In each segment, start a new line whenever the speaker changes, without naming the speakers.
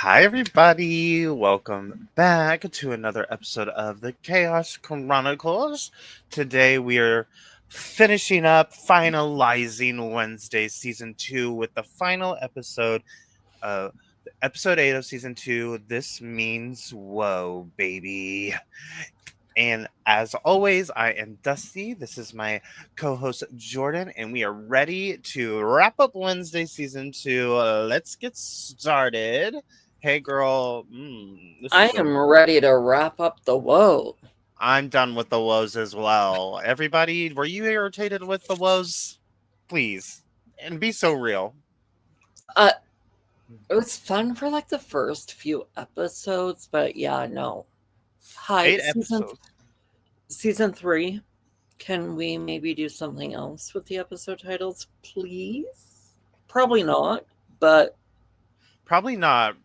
Hi, everybody. Welcome back to another episode of the Chaos Chronicles. Today, we are finishing up, finalizing Wednesday season 2 with the final episode, episode 8 of season 2. This means whoa, baby. And as always, I am Dusty. This is my co-host Jordan, and we are ready to wrap up Wednesday season 2. Let's get started. Hey, girl. This
I
is a.
am ready to wrap up the woe.
I'm done with the woes as well. Everybody, were you irritated with the woes? Please, and be so real.
Uh, it was fun for like the first few episodes, but yeah, no. Hi,
8 episodes.
season 3. Can we maybe do something else with the episode titles, please? Probably not, but
Probably not.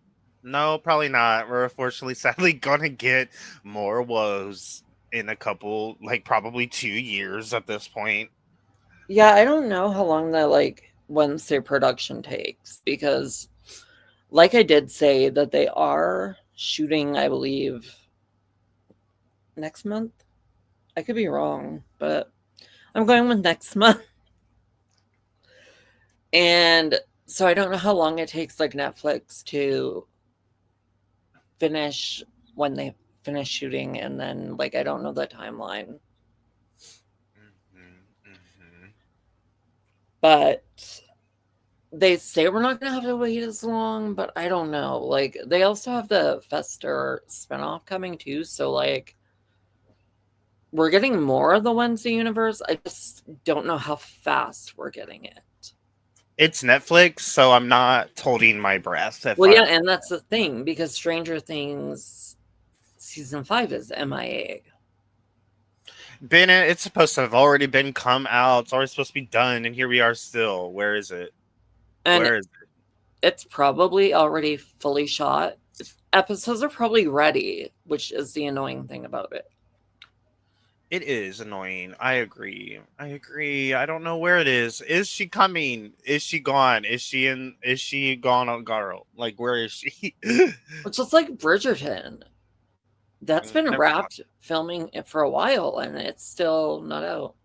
No, probably not. We're unfortunately, sadly, gonna get more woes in a couple, like probably 2 years at this point.
yeah, I don't know how long the Wednesday production takes because like I did say that they are shooting, I believe, next month. I could be wrong, but I'm going with next month. And so I don't know how long it takes like Netflix to finish when they finish shooting, and then like I don't know the timeline.
Mm-hmm.
But they say we're not gonna have to wait as long, but I don't know. Like they also have the Fester spinoff coming too, so like we're getting more of the Wednesday universe. I just don't know how fast we're getting it.
It's Netflix, so I'm not holding my breath. If
Well, yeah,
I'm
and that's the thing because Stranger Things season 5 is MIA.
been, it's supposed to have already been come out. It's already supposed to be done, and here we are still. Where is it?
And
Where is it?
it's probably already fully shot. Episodes are probably ready, which is the annoying thing about it.
It is annoying. I agree. I agree. I don't know where it is. Is she coming? Is she gone? Is she in? Is she gone on girl? Like, where is she?
It's just like Bridgerton. That's been
Never mind.
wrapped filming it for a while and it's still not out.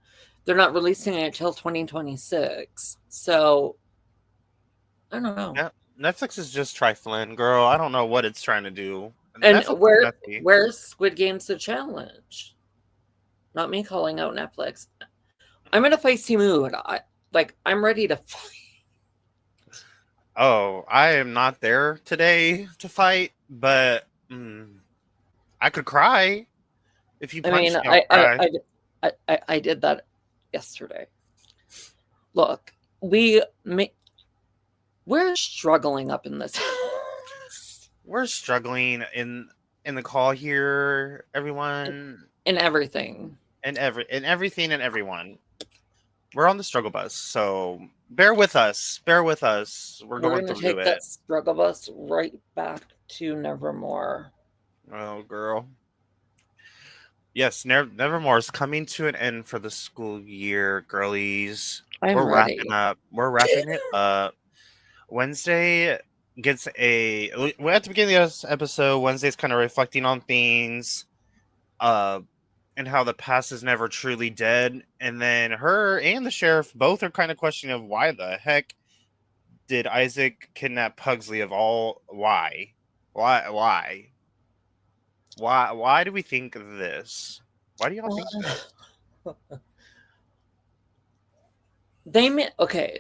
They're not releasing it until 2026. So I don't know.
Netflix is just trifling, girl. I don't know what it's trying to do.
And
Netflix is messy.
where's Squid Game's the challenge? Not me calling out Netflix. I'm in a feisty mood. I'm ready to fight.
Oh, I am not there today to fight, but I could cry. If you
I mean,
punch me, I'll cry.
I did that yesterday. Look, we're struggling up in this.
We're struggling in the call here, everyone,
in everything.
and everything and everyone. We're on the struggle bus, so bear with us. Bear with us. We're
We're
going
gonna
through
take that
it.
struggle bus right back to Nevermore.
Oh, girl. Yes, Nevermore is coming to an end for the school year, girlies.
I'm
We're wrapping
ready.
up. We're wrapping it up. Wednesday gets we're at the beginning of this episode. Wednesday's kind of reflecting on things, uh, and how the past is never truly dead. And then her and the sheriff both are kind of questioning of why the heck did Isaac kidnap Pugsley of all? Why do we think this? Why do y'all think this?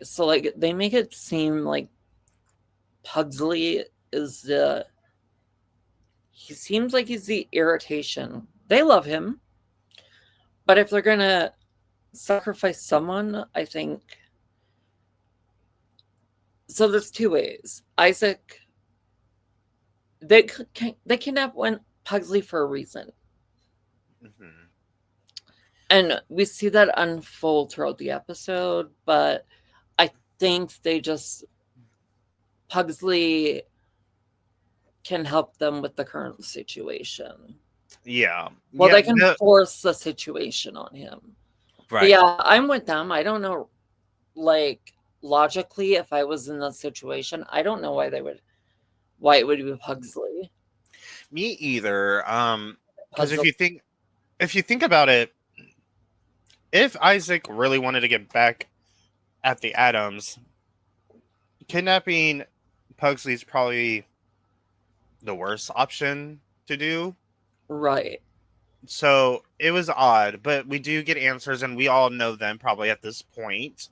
So like they make it seem like Pugsley is he seems like he's the irritation. They love him, but if they're gonna sacrifice someone, I think so. There's two ways. Isaac, they kidnap Pugsley for a reason,
Mm-hmm.
and we see that unfold throughout the episode. But I think they just Pugsley can help them with the current situation.
Yeah,
Well,
yeah,
they can force the situation on him. But
right.
yeah, I'm with them. I don't know, like logically, if I was in that situation, I don't know why it would be Pugsley.
Me either. Because
Puzzle.
if you think about it, if Isaac really wanted to get back at the Addams, kidnapping Pugsley is probably the worst option to do.
Right.
So it was odd, but we do get answers, and we all know them probably at this point.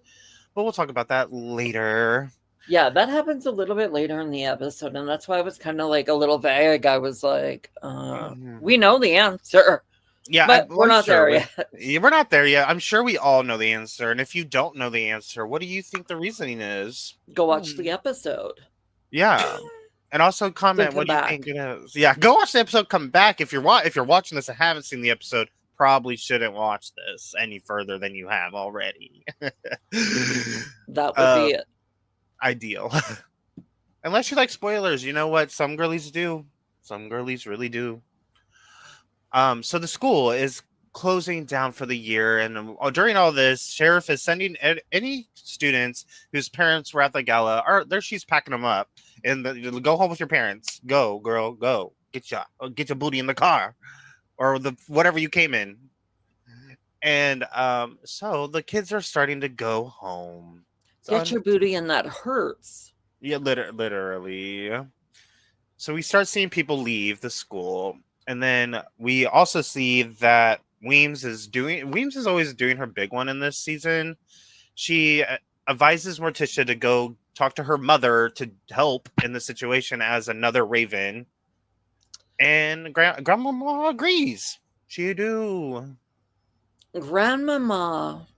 But we'll talk about that later.
Yeah, that happens a little bit later in the episode, and that's why I was kind of like a little vague. I was like, we know the answer.
Yeah,
but we're not
sure
there yet.
We're not there yet. I'm sure we all know the answer. And if you don't know the answer, what do you think the reasoning is?
Go watch the episode.
Yeah. And also comment what do you think it is. Yeah, go watch the episode, come back. If you're watching this and haven't seen the episode, probably shouldn't watch this any further than you have already.
That would be it.
Ideal. Unless you like spoilers, you know what? Some girlies do. Some girlies really do. So the school is closing down for the year, and during all this, sheriff is sending any students whose parents were at the gala. Or there, she's packing them up, and go home with your parents. Go, girl, go. Get your booty in the car, or the whatever you came in. And so the kids are starting to go home.
Get your booty in that hurts.
Yeah, literally. So we start seeing people leave the school. And then we also see that Weems is always doing her big one in this season. She advises Morticia to go talk to her mother to help in the situation as another Raven. And Grandmama agrees. She do.
Grandmama.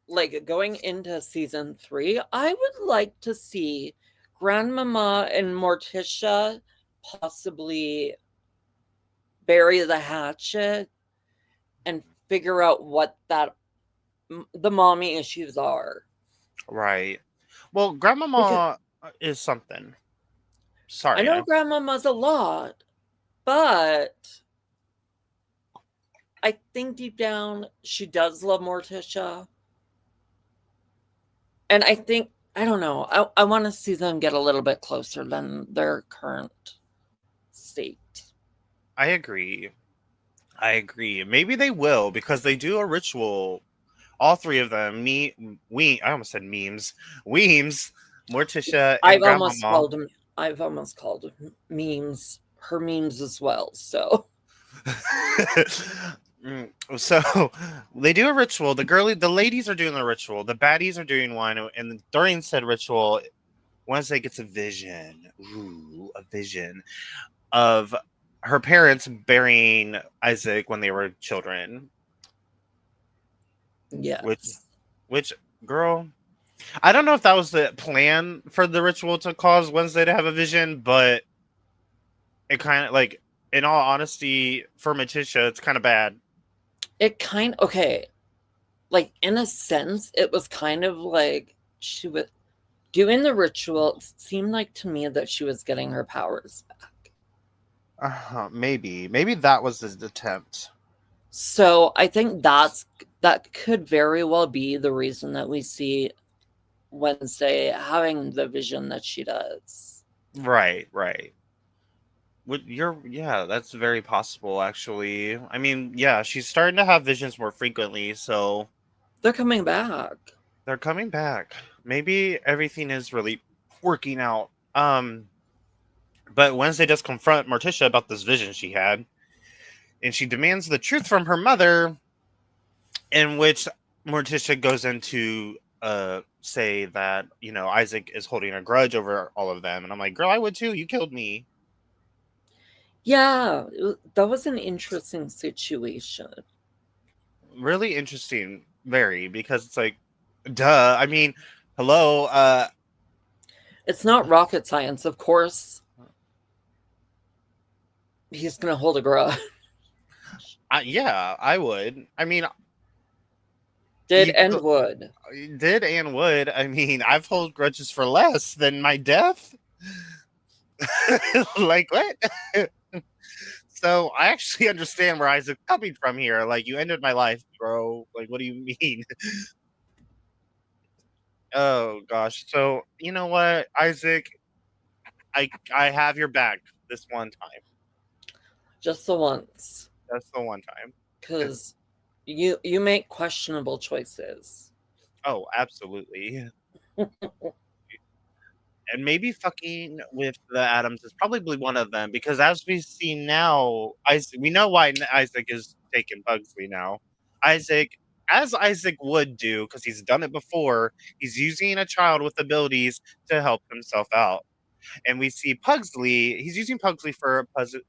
Like going into season 3, I would like to see Grandmama and Morticia possibly bury the hatchet and figure out what the mommy issues are.
Right. Well, Grandmama is something. Sorry.
I know Grandmama's a lot, but I think deep down she does love Morticia. And I think, I don't know, I want to see them get a little bit closer than their current state.
I agree. Maybe they will, because they do a ritual. All three of them. I almost said memes. Weems, Morticia, and Grandmama.
I've almost called memes her memes as well. So.
So they do a ritual. The ladies are doing the ritual. The baddies are doing one, and during said ritual, Wednesday gets a vision. Ooh, a vision of her parents burying Isaac when they were children.
Yeah.
Which girl, I don't know if that was the plan for the ritual to cause Wednesday to have a vision, but it kind of, like, in all honesty, for Morticia, it's kind of bad.
Like, in a sense, it was kind of like she was doing the ritual. It seemed like to me that she was getting her powers back.
Maybe that was his attempt.
So I think that could very well be the reason that we see Wednesday having the vision that she does.
Right. That's very possible, actually. I mean, yeah, she's starting to have visions more frequently, so
they're coming back.
Maybe everything is really working out. But Wednesday does confront Morticia about this vision she had, and she demands the truth from her mother, in which Morticia goes into say that, Isaac is holding a grudge over all of them. And I'm like, girl, I would too. You killed me.
Yeah, that was an interesting situation.
Really interesting, very, because it's like, duh. I mean, hello.
It's not rocket science, of course. He's gonna hold a grudge.
Yeah, I would. I mean,
did and would.
I mean, I've held grudges for less than my death. Like, what? So I actually understand where Isaac's coming from here. Like, you ended my life, bro. Like, what do you mean? Oh gosh. So you know what, Isaac, I have your back this one time.
Just the once.
That's the one time.
Because you make questionable choices.
Oh, absolutely. And maybe fucking with the Addams is probably one of them because as we see now, Isaac, we know why Isaac is taking Pugsley now. Isaac, as Isaac would do, because he's done it before, he's using a child with abilities to help himself out. And we see Pugsley, he's using Pugsley for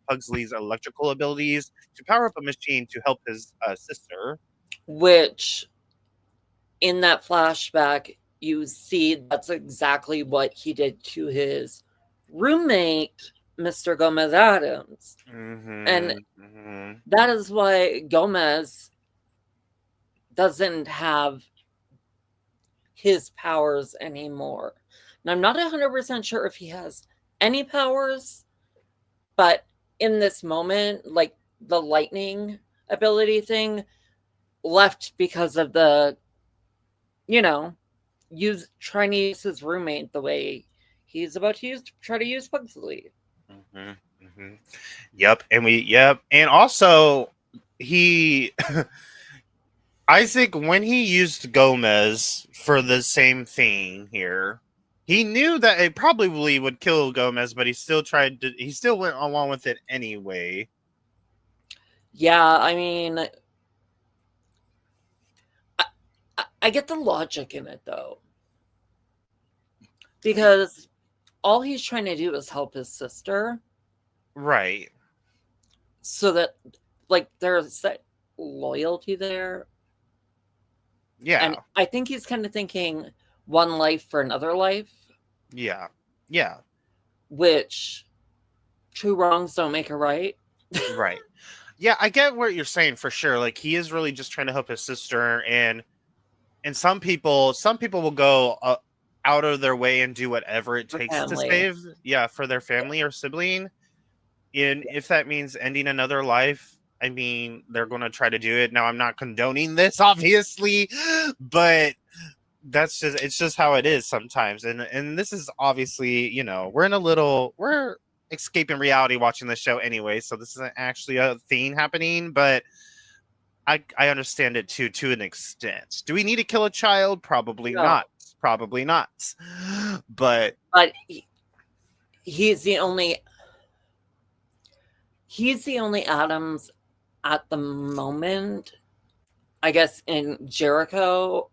Pugsley's electrical abilities to power up a machine to help his sister.
Which, in that flashback, you see that's exactly what he did to his roommate, Mr. Gomez Addams. And that is why Gomez doesn't have his powers anymore. And I'm not 100% sure if he has any powers, but in this moment, like the lightning ability thing left because of the, trying to use his roommate the way he's about to try to use Pugsley.
Yep. And also he Isaac, when he used Gomez for the same thing here, he knew that it probably would kill Gomez, but he still went along with it anyway.
Yeah, I mean, I get the logic in it though, because all he's trying to do is help his sister,
right?
So that, like, there's that loyalty there.
Yeah,
and I think he's kind of thinking one life for another life.
Yeah.
Which, two wrongs don't make a right.
Right. Yeah, I get what you're saying for sure. Like, he is really just trying to help his sister, and some people will go out of their way and do whatever it takes to save, for their family or sibling. And if that means ending another life, I mean, they're going to try to do it. Now, I'm not condoning this, obviously, but it's just how it is sometimes. And this is obviously, we're escaping reality watching the show anyway, so this isn't actually a thing happening, but I understand it too, to an extent. Do we need to kill a child? Probably not. But
he's the only Addams at the moment, I guess, in Jericho.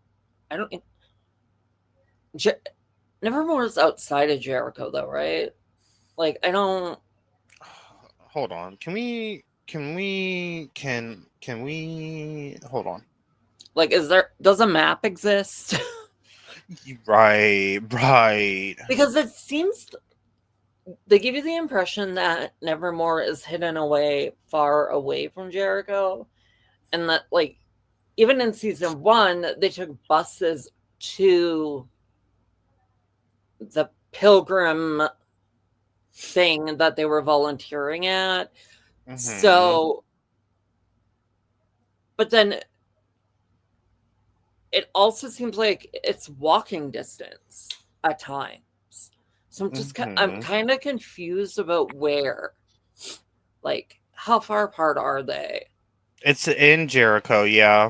Nevermore is outside of Jericho though, right? Like, I don't.
Hold on. Can we hold on?
Like, does a map exist?
Right.
Because it seems they give you the impression that Nevermore is hidden away, far away from Jericho, and that, like, even in season 1, they took buses to the pilgrim thing that they were volunteering at. So, but then it also seems like it's walking distance at times. So I'm kind of confused about where, like, how far apart are they?
It's in Jericho, yeah.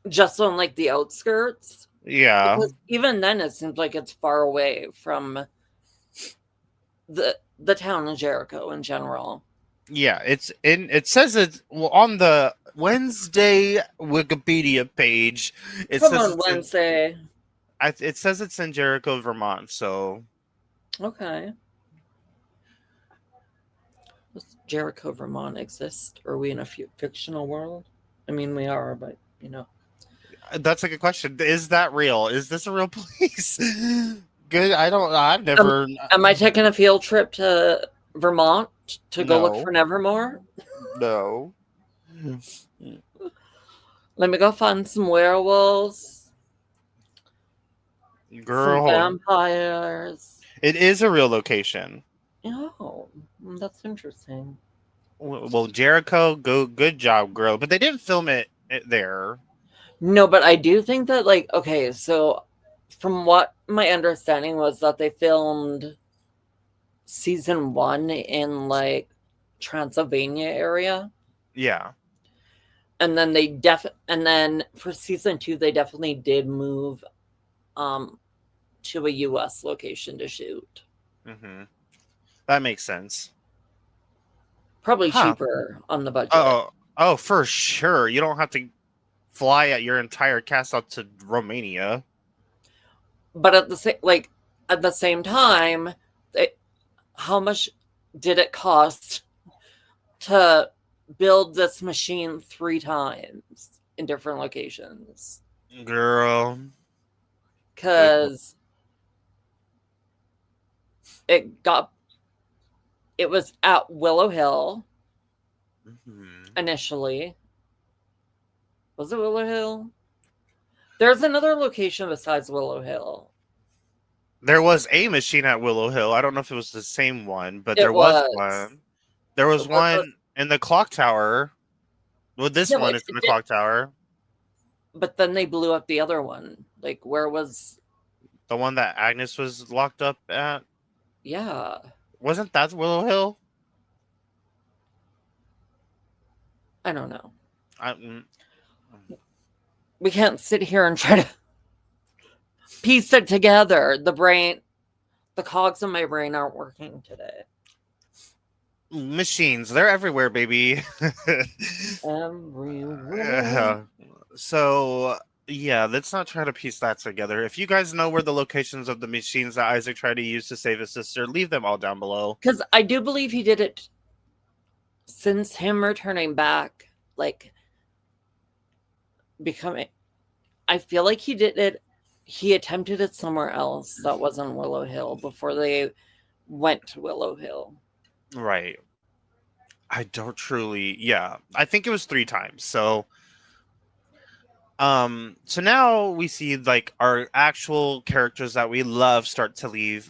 Just on, like, the outskirts?
Yeah.
Because even then it seems like it's far away from the town of Jericho in general.
Yeah, it says it on the Wednesday Wikipedia page. It says it's in Jericho, Vermont, so
okay. Does Jericho, Vermont exist? Are we in a fictional world? I mean, we are, but
that's a good question. Is that real? Is this a real place? Good. I've never.
Am I taking a field trip to Vermont to go look for Nevermore?
No.
Let me go find some werewolves.
Girl.
Some vampires.
It is a real location.
Oh, that's interesting.
Well, Jericho, good job, girl. But they didn't film it there.
No, but I do think that, like, okay, so from what my understanding was that they filmed season 1 in like Transylvania area.
Yeah.
And then and then for season 2 they definitely did move to a US location to shoot.
Mm-hmm. That makes sense.
Probably
Huh.
cheaper on the budget.
Oh, for sure. You don't have to fly at your entire cast out to Romania.
But at the same time, how much did it cost to build this machine 3 times in different locations?
Girl.
Because it was at Willow Hill initially. Was it Willow Hill? There's another location besides Willow Hill.
There was a machine at Willow Hill. I don't know if it was the same one, but
It
there was
was.
one. There was one in the clock tower. Well, this one is in the clock tower.
But then they blew up the other one. Like, where was...
The one that Agnes was locked up at?
Yeah.
Wasn't that Willow Hill?
I don't know.
Mm.
We can't sit here and try to piece it together. The cogs in my brain aren't working today.
Machines, they're everywhere, baby.
Everywhere.
So, yeah, let's not try to piece that together. If you guys know where the locations of the machines that Isaac tried to use to save his sister, leave them all down below.
Because I do believe he did it since him returning back, like, becoming... I feel like he did it... He attempted it somewhere else that wasn't Willow Hill before they went to Willow Hill.
Right. I don't truly... Yeah, I think it was 3 times, so... So now we see like our actual characters that we love start to leave.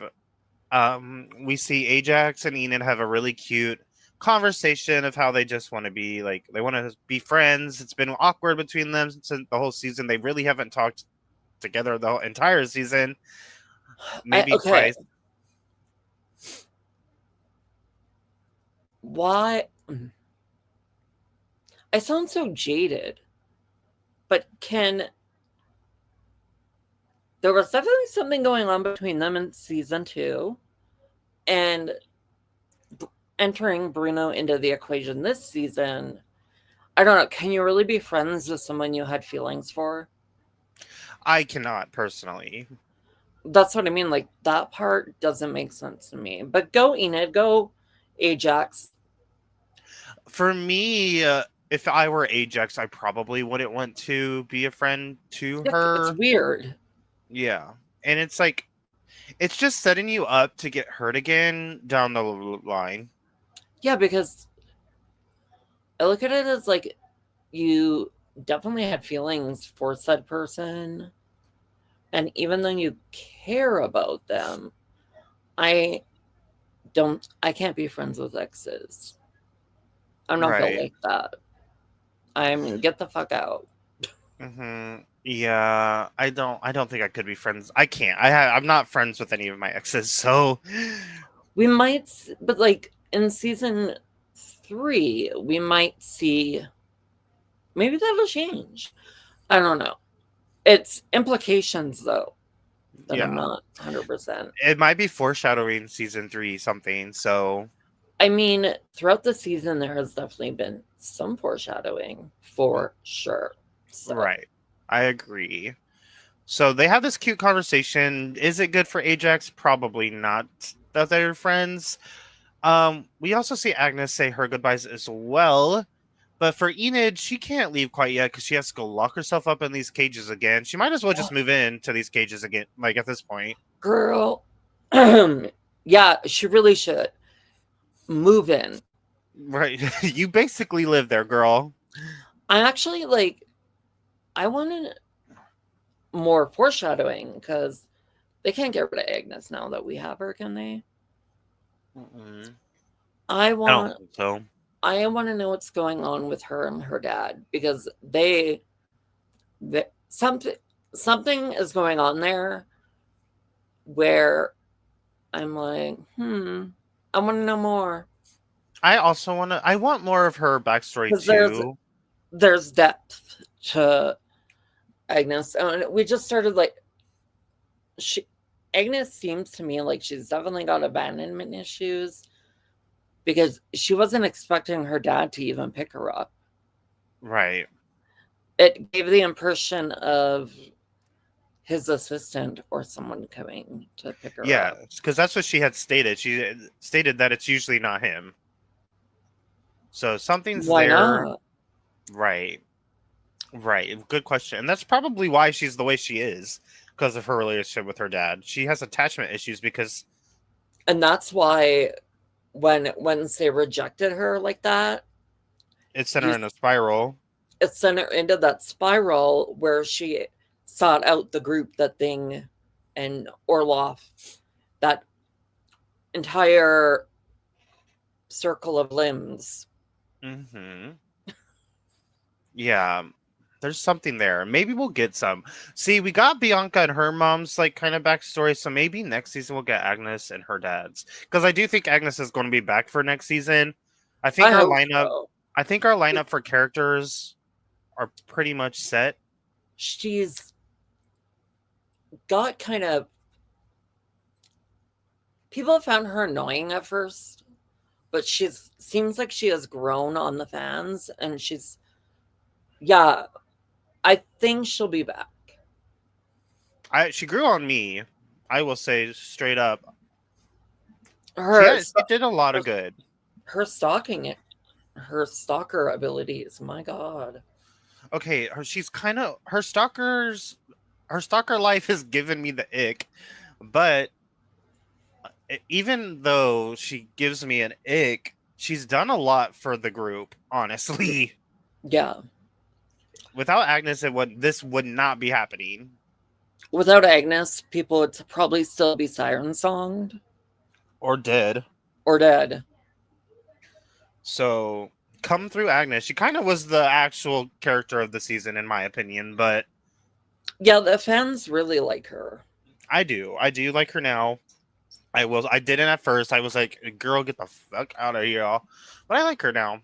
We see Ajax and Enid have a really cute conversation of how they just want to be like they want to be friends. It's been awkward between them since the whole season. They really haven't talked together the entire season. Maybe twice.
Why? I sound so jaded. But there was definitely something going on between them in season 2, and entering Bruno into the equation this season, I don't know, can you really be friends with someone you had feelings for?
I cannot, personally.
That's what I mean, like, that part doesn't make sense to me. But go Enid, go Ajax.
For me, if I were Ajax, I probably wouldn't want to be a friend to her.
It's weird.
Yeah. And it's like, it's just setting you up to get hurt again down the line.
Yeah, because I look at it as like, you definitely had feelings for said person. And even though you care about them, I can't be friends with exes. I'm not built like that. I mean, get the fuck out.
Mm-hmm. Yeah, I don't think I could be friends. I can't. I'm not friends with any of my exes, so
we might, but like in season 3, we might see. Maybe that'll change. I don't know. It's implications though that I'm not 100%.
It might be foreshadowing season 3 something. So,
I mean, throughout the season, there has definitely been some foreshadowing for sure. So.
Right. I agree. So they have this cute conversation. Is it good for Ajax? Probably not that they're friends. We also see Agnes say her goodbyes as well. But for Enid, she can't leave quite yet because she has to go lock herself up in these cages again. She might as well just move into these cages again, like at this point.
Girl. Yeah, she really should. Move in.
Right. You basically live there, girl.
I actually I wanted more foreshadowing because they can't get rid of Agnes now that we have her, can they?
Mm-mm.
I
don't think so.
I want to know what's going on with her and her dad because something is going on there where I'm like, I want to know more.
I also I want more of her backstory
Because
too.
there's depth to Agnes. And we just started like, she, Agnes seems to me like she's definitely got abandonment issues because she wasn't expecting her dad to even pick her up.
Right.
It gave the impression of his assistant or someone coming to pick her
Yeah,
up.
because that's what she had stated. She stated that it's usually not him. So something's
Why
there.
not?
Right. Right. Good question. And that's probably why she's the way she is, because of her relationship with her dad. She has attachment issues because
And that's why when Wednesday rejected her like that,
it sent her
you
in a spiral.
it sent her into that spiral where she sought out the group, that thing, and Orloff, that entire circle of limbs.
Mm-hmm. Yeah. There's something there. Maybe we'll get some. See, we got Bianca and her mom's like kind of backstory, so maybe next season we'll get Agnes and her dad's. Because I do think Agnes is going to be back for next season. I think
I
our
hope
lineup
so.
I think our lineup for characters are pretty much set.
She's got kind of, people have found her annoying at first, but she's seems like she has grown on the fans, and she's, yeah, I think she'll be back.
She grew on me. I will say straight up.
Her
She did a lot
her,
of good.
her stalking, her stalker abilities, my god.
Okay, she's kind of her stalker life has given me the ick, but even though she gives me an ick, she's done a lot for the group, honestly.
Yeah.
Without Agnes, this would not be happening.
Without Agnes, people would probably still be siren songed
Or dead.
or dead.
So come through Agnes. She kind of was the actual character of the season, in my opinion, but
Yeah, the fans really like her.
I do. I do like her now. I didn't at first. I was like, girl, get the fuck out of here. But I like her now.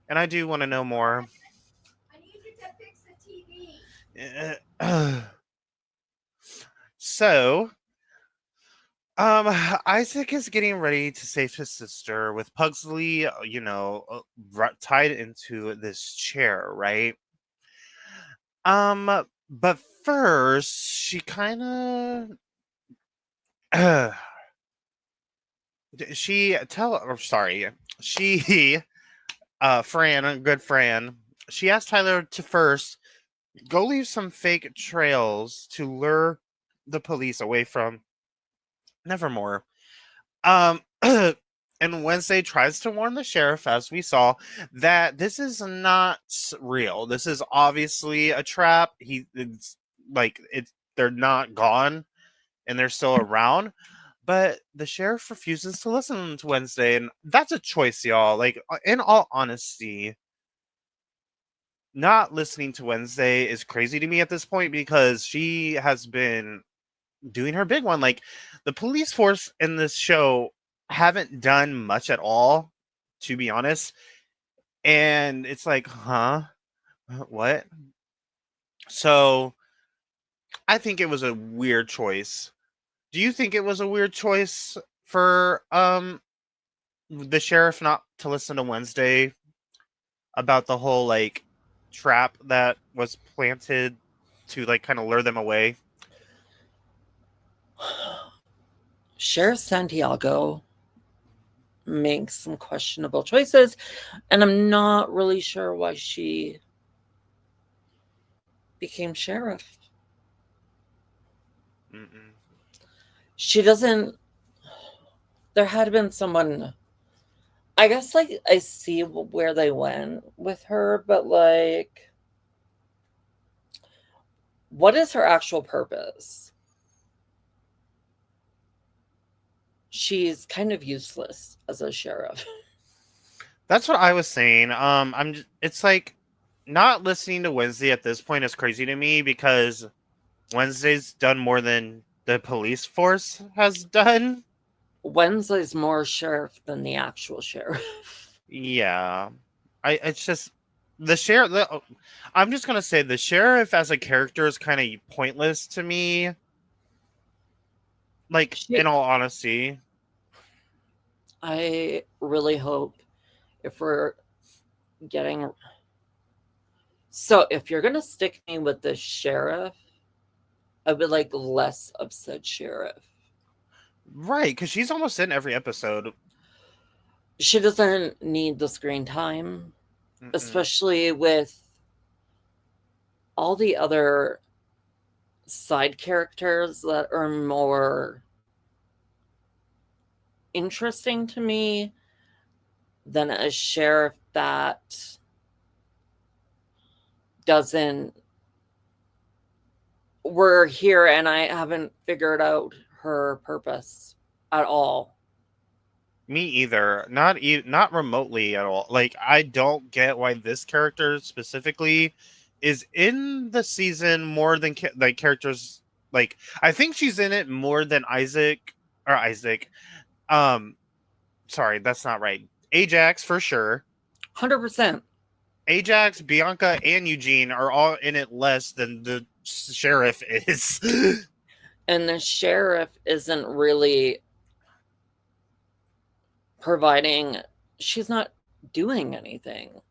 And I do want to know more.
I need you to fix the TV.
So, Isaac is getting ready to save his sister with Pugsley, tied into this chair, right? But first, she kind of she Fran, a good Fran, she asked Tyler to first go leave some fake trails to lure the police away from Nevermore. Um, and Wednesday tries to warn the sheriff, as we saw, that this is not real. This is obviously a trap. They're not gone and they're still around. But the sheriff refuses to listen to Wednesday, and that's a choice, y'all. Like, in all honesty, not listening to Wednesday is crazy to me at this point because she has been doing her big one. Like, the police force in this show haven't done much at all, to be honest. And it's like, huh? What? So I think it was a weird choice. Do you think it was a weird choice for the sheriff not to listen to Wednesday about the whole like trap that was planted to like kind of lure them away?
Sheriff Santiago makes some questionable choices, and I'm not really sure why she became sheriff.
Mm-mm.
She doesn't. There had been someone. I guess like I see where they went with her, but like, what is her actual purpose? She's kind of useless as a sheriff.
That's what I was saying. It's like not listening to Wednesday at this point is crazy to me because Wednesday's done more than the police force has done.
Wednesday's more sheriff than the actual sheriff.
Yeah. It's just the sheriff. I'm just gonna say the sheriff as a character is kind of pointless to me. Like, in all honesty.
I really hope if we're getting. So if you're gonna stick me with the sheriff, I would like less of said sheriff.
Right, because she's almost in every episode.
She doesn't need the screen time, especially with all the other side characters that are more interesting to me than a sheriff that doesn't. We're here and I haven't figured out her purpose at all.
Me either. Not remotely at all. Like, I don't get why this character specifically is in the season more than like characters. Like, I think she's in it more than Isaac. Sorry, that's not right. Ajax for sure.
100%.
Ajax, Bianca, and Eugene are all in it less than the sheriff is.
And the sheriff isn't really providing. She's not doing anything.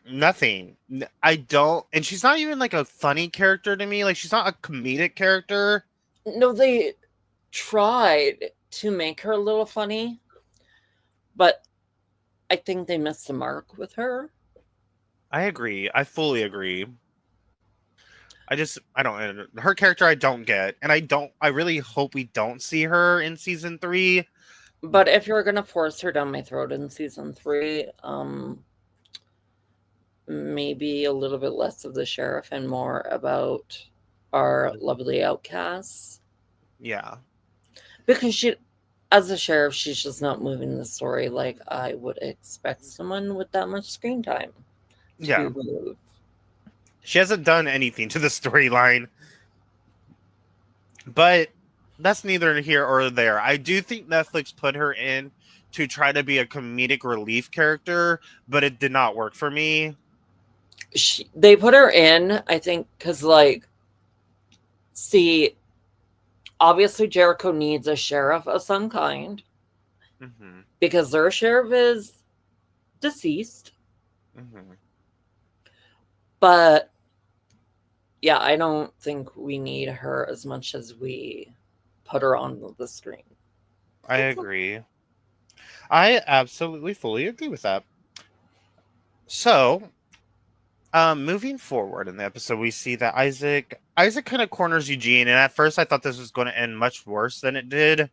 Nothing. I don't. And she's not even like a funny character to me. Like, she's not a comedic character.
No, they tried to make her a little funny, but I think they missed the mark with her.
I agree. I fully agree. I don't. Her character, I don't get. And I really hope we don't see her in season 3.
But if you're going to force her down my throat in season 3, maybe a little bit less of the sheriff and more about our lovely outcasts.
Yeah.
Because she, as a sheriff, she's just not moving the story like I would expect someone with that much screen time to move.
She hasn't done anything to the storyline. But that's neither here or there. I do think Netflix put her in to try to be a comedic relief character, but it did not work for me.
They put her in, I think, because, like, see, obviously Jericho needs a sheriff of some kind because their sheriff is deceased. But yeah, I don't think we need her as much as we put her on the screen.
I agree. I absolutely fully agree with that. So, moving forward in the episode, we see that Isaac kind of corners Eugene, and at first I thought this was going to end much worse than it did.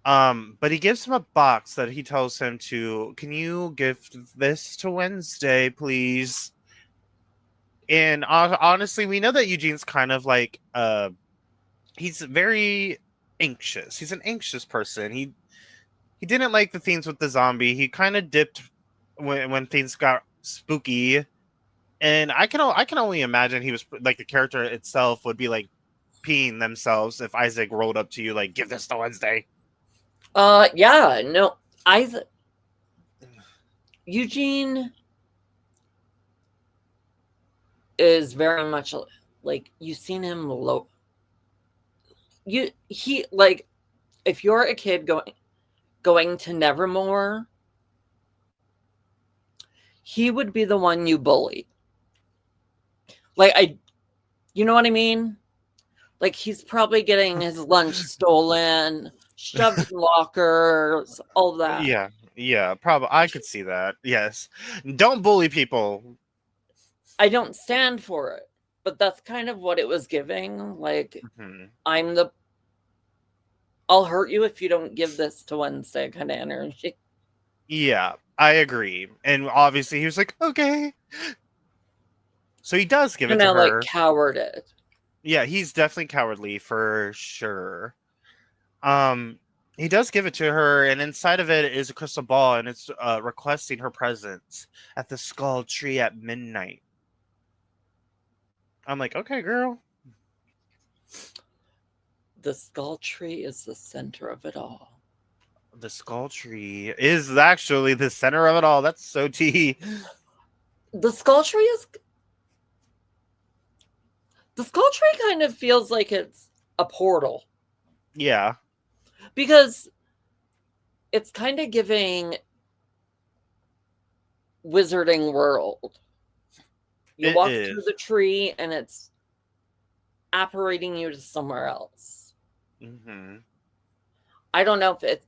But he gives him a box that he tells him to, can you give this to Wednesday, please? And honestly, we know that Eugene's kind of like, he's very anxious. He's an anxious person. He didn't like the things with the zombie. He kind of dipped when things got spooky. And I can only imagine he was like, the character itself would be like peeing themselves if Isaac rolled up to you like, give this to Wednesday.
Yeah, no, Isaac, Eugene is very much like, you've seen him low. He like, if you're a kid going to Nevermore, he would be the one you bully. Like, you know what I mean? Like, he's probably getting his lunch stolen, shoved in lockers, all that.
Yeah, probably. I could see that. Yes. Don't bully people.
I don't stand for it, but that's kind of what it was giving. Like, I'll hurt you if you don't give this to Wednesday kind of energy.
Yeah, I agree. And obviously he was like, okay. So he does give it to her.
Like, coward it.
Yeah, he's definitely cowardly for sure. He does give it to her, and inside of it is a crystal ball, and it's requesting her presence at the skull tree at midnight. I'm like, okay, girl.
The skull tree is the center of it all.
The skull tree is actually the center of it all. That's so tea.
The skull tree kind of feels like it's a portal.
Yeah.
Because it's kind of giving Wizarding World. You walk through the tree and it's apparating you to somewhere else.
Mm-hmm.
I don't know if it's,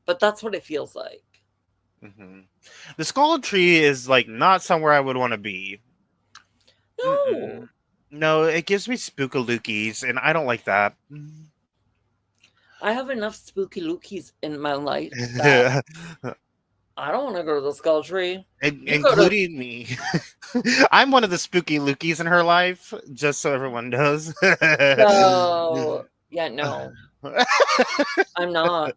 but that's what it feels like.
Mm-hmm. The skull tree is like not somewhere I would want to be.
No.
Mm-mm. No, it gives me spookalookies, and I don't like that.
I have enough spooky lookies in my life that I don't want to go to the skull tree.
Including me. I'm one of the spooky lookies in her life, just so everyone knows.
No. Yeah, no. I'm not.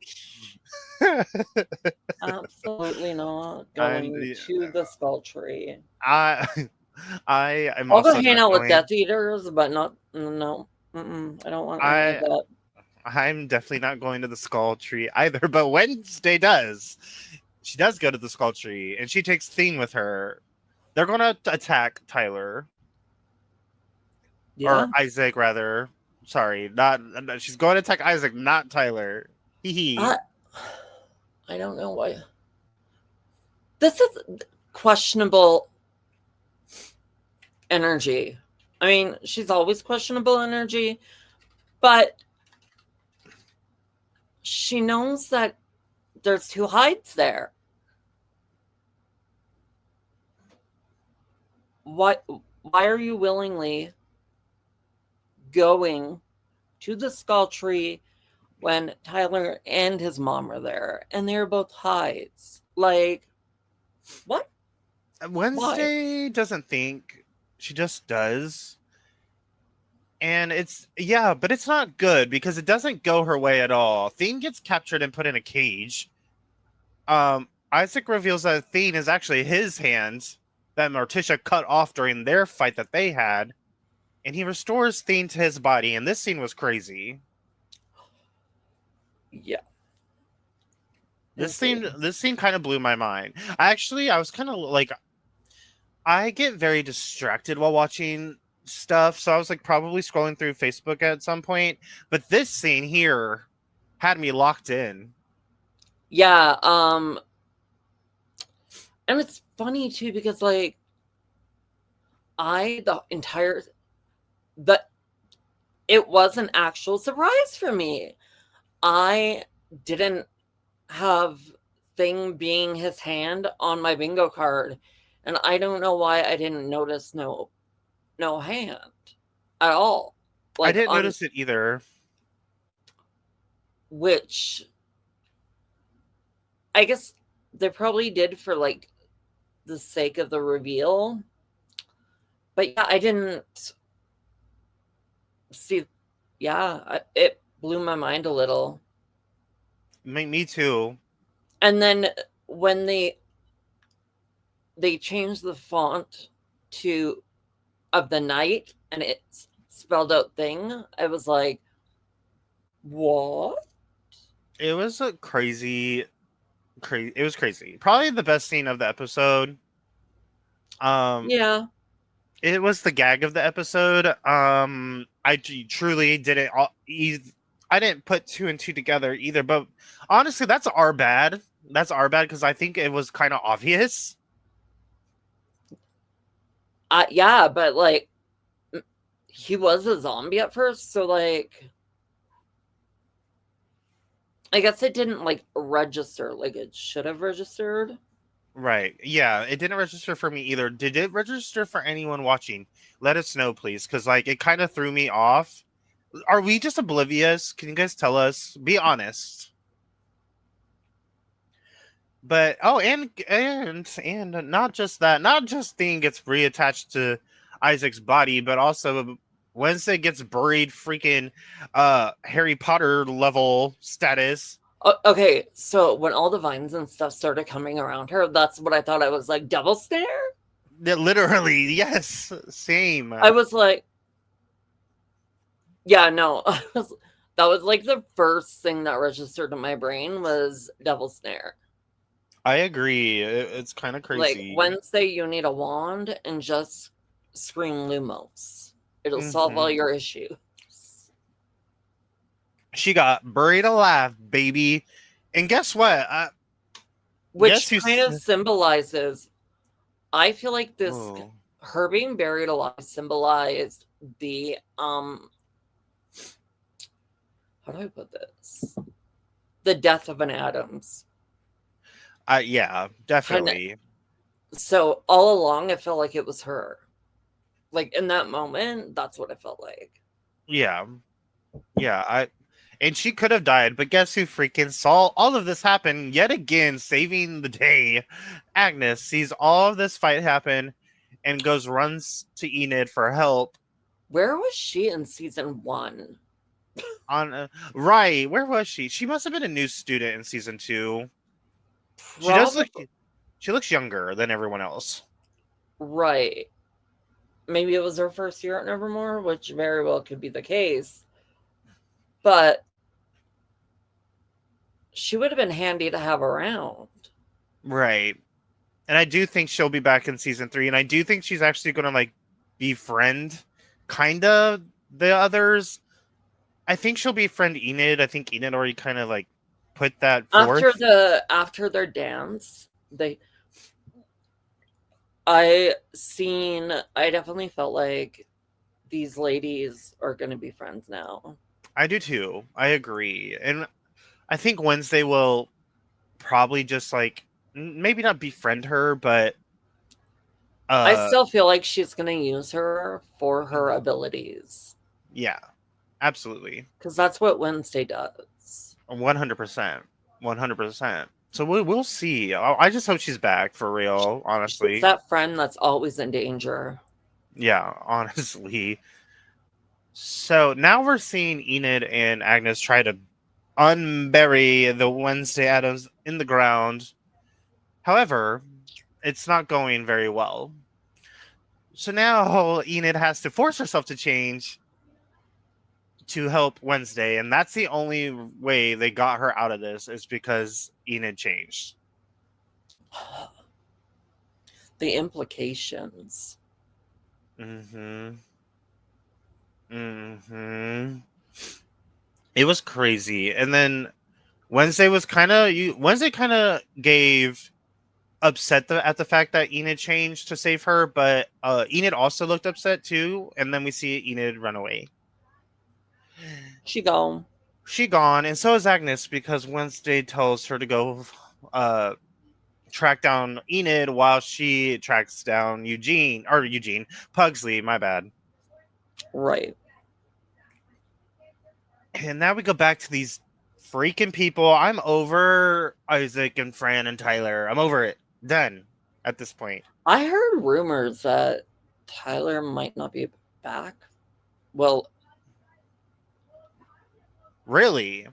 Absolutely not going to the skull tree.
I'm
I'll
also
go hang
not
out with
going.
Death Eaters, but not, no. I don't want any of that.
I'm definitely not going to the skull tree either, but Wednesday does. She does go to the skull tree, and she takes Thane with her. They're going to attack Tyler.
Yeah.
Or Isaac, rather. Sorry, not. She's going to attack Isaac, not Tyler.
I don't know why. This is questionable energy. I mean, she's always questionable energy, but she knows that there's two hides there. Why are you willingly going to the skull tree when Tyler and his mom are there and they're both hides? Like, what?
Wednesday doesn't think. She just does. And but it's not good because it doesn't go her way at all. Thane gets captured and put in a cage. Isaac reveals that Thane is actually his hand that Morticia cut off during their fight that they had. And he restores Thane to his body. And this scene was crazy.
Yeah.
This scene kind of blew my mind. I was kind of like, I get very distracted while watching stuff, so I was like probably scrolling through Facebook at some point, but this scene here had me locked in.
Yeah, and it's funny too because like it was an actual surprise for me. I didn't have Thing being his hand on my bingo card, and I don't know why I didn't notice no hand at all.
Like, I didn't notice it either.
Which I guess they probably did for like the sake of the reveal. But yeah, I didn't see. Yeah, it blew my mind a little.
Me too.
And then when they changed the font of the night and it's spelled out Thing, I was like, what?
It was a crazy. It was crazy. Probably the best scene of the episode.
Yeah.
It was the gag of the episode. I truly didn't. I didn't put two and two together either. But honestly, that's our bad. That's our bad because I think it was kind of obvious.
Yeah, but like he was a zombie at first, so like I guess it didn't like register like it should have registered.
Right. Yeah, it didn't register for me either. Did it register for anyone watching? Let us know, please, because like it kind of threw me off. Are we just oblivious? Can you guys tell us? Be honest. But and not just that, not just Thing gets reattached to Isaac's body, but also Wednesday gets buried freaking Harry Potter level status.
Okay, so when all the vines and stuff started coming around her, that's what I thought. I was like, double stare?
Literally, yes, same.
I was like, Yeah, no. That was like the first thing that registered in my brain was Devil Snare.
I agree. It's kind of
Like
crazy.
Wednesday, you need a wand and just scream Lumos. It'll solve all your issues.
She got buried alive, baby. And guess what?
Which
Guess who's.
kind of symbolizes, I feel like
Oh.
her being buried alive symbolized the, how do I put this? The death of an Addams.
Yeah, definitely.
So all along, it felt like it was her. Like in that moment, that's what it felt like.
Yeah. Yeah, and she could have died, but guess who freaking saw all of this happen yet again, saving the day? Agnes sees all of this fight happen and runs to Enid for help.
Where was she in season 1?
Right, where was she? She must have been a new student in season 2. She looks younger than everyone else.
Right. Maybe it was her first year at Nevermore, which very well could be the case. But she would have been handy to have around.
Right. And I do think she'll be back in season 3, and I do think she's actually going to like befriend kind of the others. I think she'll befriend Enid. I think Enid already kind of like put that forth.
After their dance, I definitely felt like these ladies are going to be friends now.
I do too. I agree. And I think Wednesday will probably just like maybe not befriend her, but
I still feel like she's going to use her for her abilities.
Yeah, absolutely.
Because that's what Wednesday does.
100%. 100%. So we'll see. I just hope she's back for real, honestly.
She's that friend that's always in danger.
Yeah, honestly. So now we're seeing Enid and Agnes try to unbury the Wednesday Addams in the ground. However, it's not going very well. So now Enid has to force herself to change to help Wednesday, and that's the only way they got her out of this is because Enid changed.
The implications.
It was crazy. And then Wednesday kind of gave upset at the fact that Enid changed to save her, but Enid also looked upset too, and then we see Enid run away.
She gone,
and so is Agnes, because Wednesday tells her to go track down Enid while she tracks down Eugene Pugsley, my bad.
Right.
And now we go back to these freaking people. I'm over Isaac and Fran and Tyler. I'm over it. Done at this point.
I heard rumors that Tyler might not be back. Well,
really?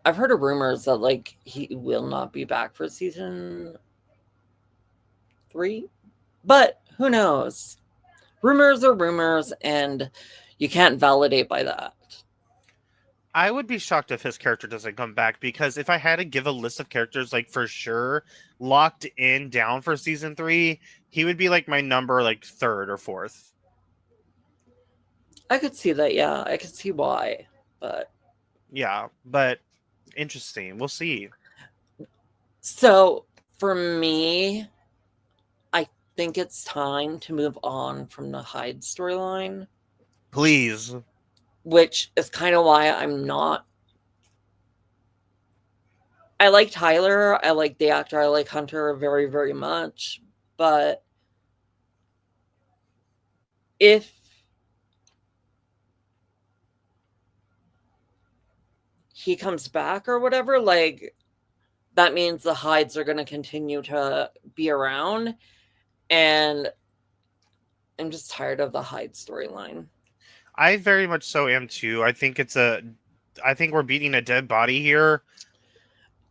I've heard of rumors that like he will not be back for season 3, but who knows? Rumors are rumors, and you can't validate by that.
I would be shocked if his character doesn't come back, because if I had to give a list of characters like for sure locked in down for season 3, he would be like my number like 3rd or 4th.
I could see that, yeah. I could see why, but
yeah, but interesting. We'll see.
So for me, I think it's time to move on from the Hyde storyline.
Please.
Which is kind of why I'm not. I like Tyler. I like the actor. I like Hunter very, very much. But if he comes back or whatever, like, that means the Hydes are going to continue to be around. And I'm just tired of the Hyde storyline.
I very much so am too. I think we're beating a dead body here.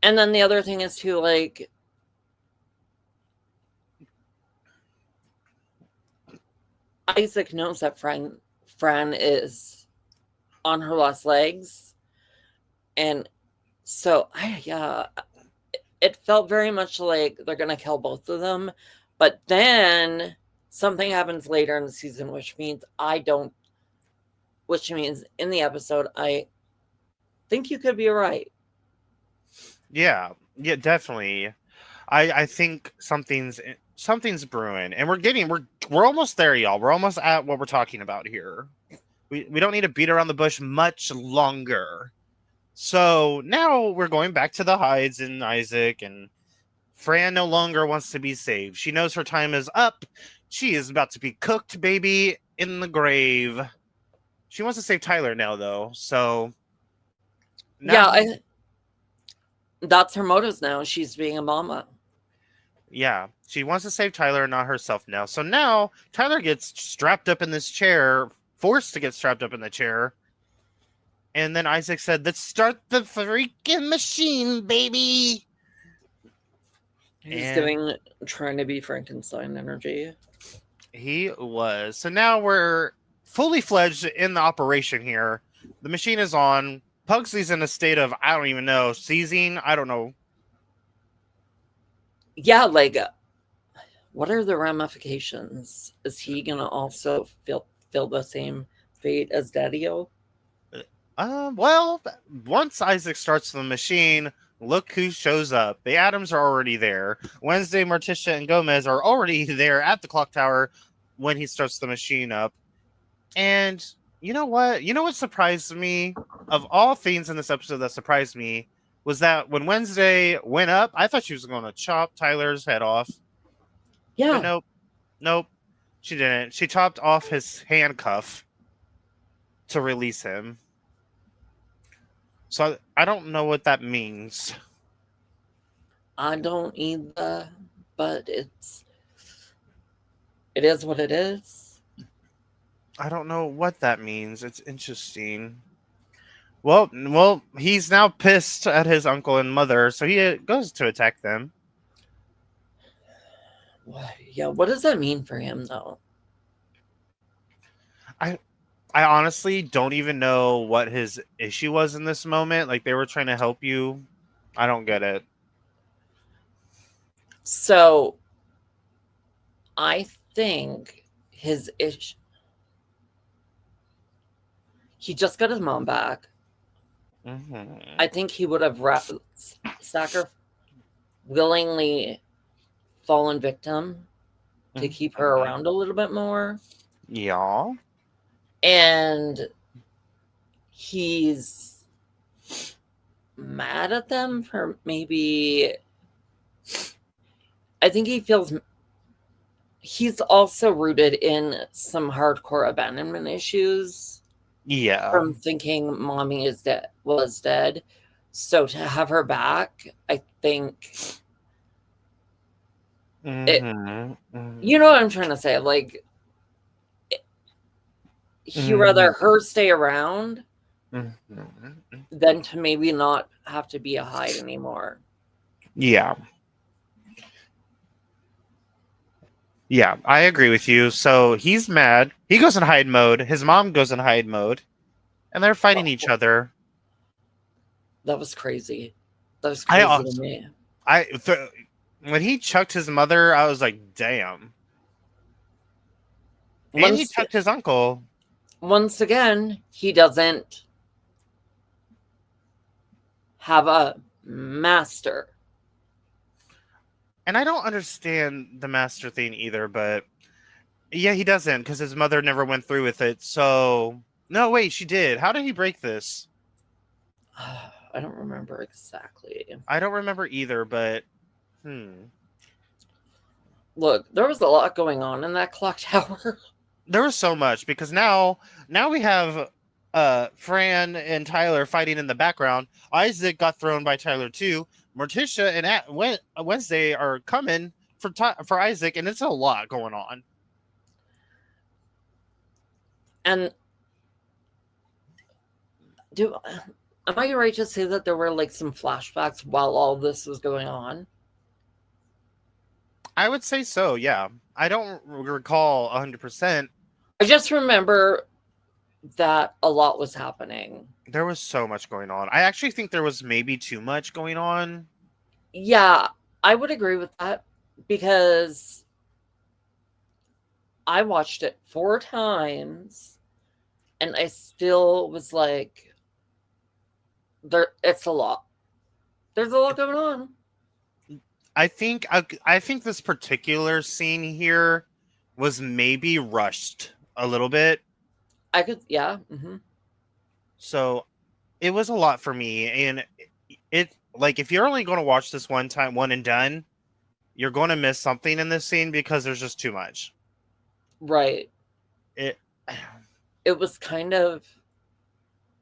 And then the other thing is too, like, Isaac knows that Fran is on her last legs. And so, it felt very much like they're going to kill both of them. But then something happens later in the season, which means in the episode, I think you could be right.
Yeah, definitely. I think something's brewing, and we're almost there, y'all. We're almost at what we're talking about here. We don't need to beat around the bush much longer. So now we're going back to the Hydes and Isaac, and Fran no longer wants to be saved. She knows her time is up. She is about to be cooked, baby, in the grave. She wants to save Tyler now, though. So now,
that's her motives now. She's being a mama.
yeah, she wants to save Tyler, not herself now. So now Tyler gets strapped up in this chair, forced to get strapped up in the chair. And then Isaac said, "Let's start the freaking machine, baby."
He's trying to be Frankenstein energy.
He was. So now we're fully fledged in the operation here. The machine is on. Pugsley's in a state of, I don't even know, seizing. I don't know.
Yeah, like, what are the ramifications? Is he going to also feel the same fate as Daddy-O?
Well, once Isaac starts the machine, look who shows up. The Addams are already there. Wednesday, Morticia, and Gomez are already there at the clock tower when he starts the machine up. And you know what? You know what surprised me? Of all things in this episode that surprised me was that when Wednesday went up, I thought she was going to chop Tyler's head off.
Yeah.
But nope. She didn't. She chopped off his handcuff to release him. So I don't know what that means.
I don't either, but it is what it is.
I don't know what that means. It's interesting. Well, he's now pissed at his uncle and mother, so he goes to attack them.
Yeah, what does that mean for him, though?
I honestly don't even know what his issue was in this moment. Like, they were trying to help you. I don't get it.
So, I think his issue... He just got his mom back.
Mm-hmm.
I think he would have willingly fallen victim to keep her around a little bit more.
Yeah.
And he's mad at them for maybe... I think he feels... He's also rooted in some hardcore abandonment issues.
Yeah.
From thinking mommy was dead. So to have her back, I think... You know what I'm trying to say? Like, he'd rather her stay around than to maybe not have to be a Hyde anymore.
Yeah. Yeah, I agree with you. So he's mad. He goes in Hyde mode. His mom goes in Hyde mode. And they're fighting each other.
That was crazy. That was crazy to me.
When he chucked his mother, I was like, damn. And he chucked his uncle.
Once again, he doesn't have a master.
And I don't understand the master thing either, but yeah, he doesn't, because his mother never went through with it. So, no, wait, she did. How did he break this?
I don't remember exactly.
I don't remember either, but
Look, there was a lot going on in that clock tower.
There was so much, because now we have Fran and Tyler fighting in the background. Isaac got thrown by Tyler too. Morticia and Wednesday are coming for Isaac, and it's a lot going on.
And am I right to say that there were like some flashbacks while all this was going on?
I would say so, yeah. I don't recall 100%.
I just remember that a lot was happening.
There was so much going on. I actually think there was maybe too much going on.
Yeah, I would agree with that because I watched it 4 times and I still was like, it's a lot. There's a lot going on.
I think this particular scene here was maybe rushed a little bit.
I could, yeah. Mm-hmm.
So it was a lot for me. And it, like, if you're only going to watch this one time, one and done, you're going to miss something in this scene because there's just too much.
Right.
It
was kind of,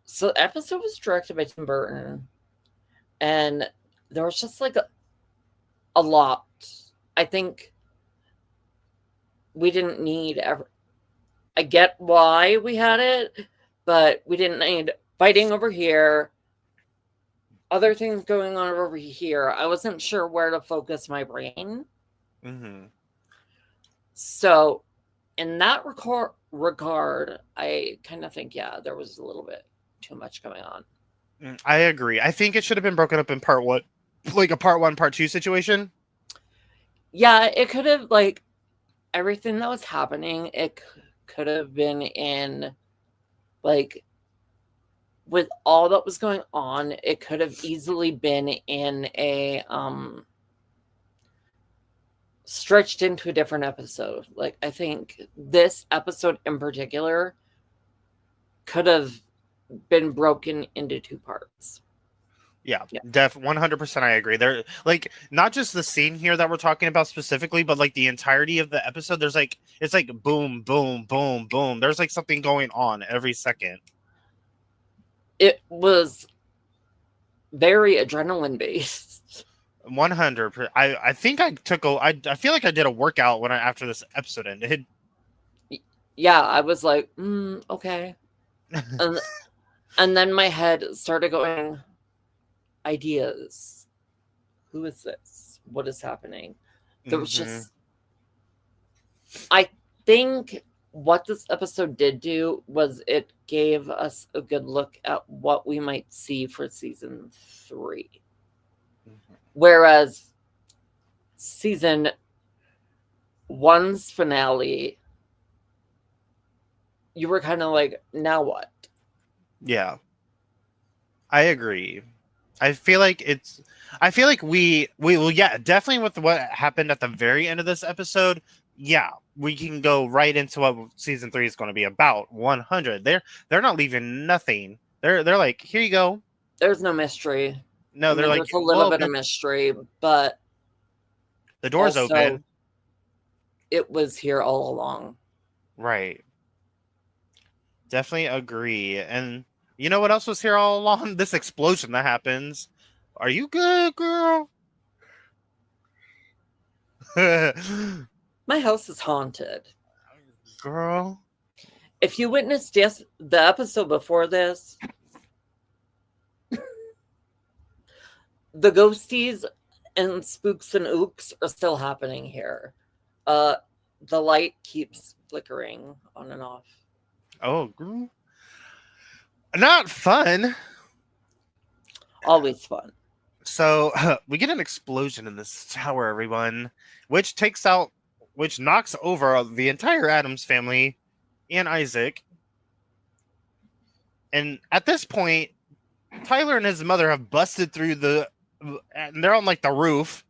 so the episode was directed by Tim Burton, and there was just like a lot. I think we didn't need ever. I get why we had it, but we didn't need fighting over here, other things going on over here. I wasn't sure where to focus my brain.
Mm-hmm.
So in that regard, I kind of think, yeah, there was a little bit too much going on.
I agree. I think it should have been broken up in part one, like a part 1, part 2 situation.
Yeah, it could have, like, everything that was happening, it could have been in, like, with all that was going on, it could have easily been in a stretched into a different episode. Like, I think this episode in particular could have been broken into 2 parts.
Yeah. 100% I agree. There, like, not just the scene here that we're talking about specifically, but like the entirety of the episode. There's like, it's like boom, boom, boom, boom. There's like something going on every second.
It was very adrenaline based.
100%. I think I took I feel like I did a workout after this episode ended.
Yeah, I was like, okay. And then my head started going, ideas. Who is this? What is happening? There was just, I think what this episode did do was it gave us a good look at what we might see for season 3. Whereas season 1's finale, you were kind of like, now what?
Yeah. I agree. I feel like we will, yeah, definitely with what happened at the very end of this episode. Yeah, we can go right into what season 3 is going to be about. 100. They're not leaving nothing. They're like, here you go.
There's no mystery.
No, they're like,
there's a little bit of mystery, but
the door's
also,
open.
It was here all along.
Right. Definitely agree. And you know what else was here all along? This explosion that happens. Are you good, girl?
My house is haunted.
Girl.
If you witnessed the episode before this, the ghosties and spooks and ooks are still happening here. The light keeps flickering on and off.
Oh, girl. Not fun.
Always fun.
So we get an explosion in this tower, everyone, which knocks over the entire Addams family and Isaac. And at this point, Tyler and his mother have busted through and they're on like the roof.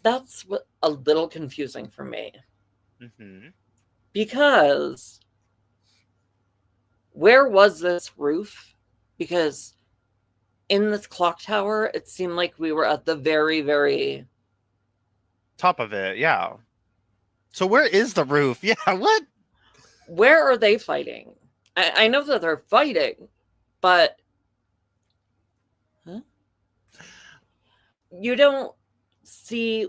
That's a little confusing for me.
Mm-hmm.
Because where was this roof? Because in this clock tower, it seemed like we were at the very, very
top of it. Yeah. So where is the roof? Yeah. What?
Where are they fighting? I know that they're fighting, but you don't see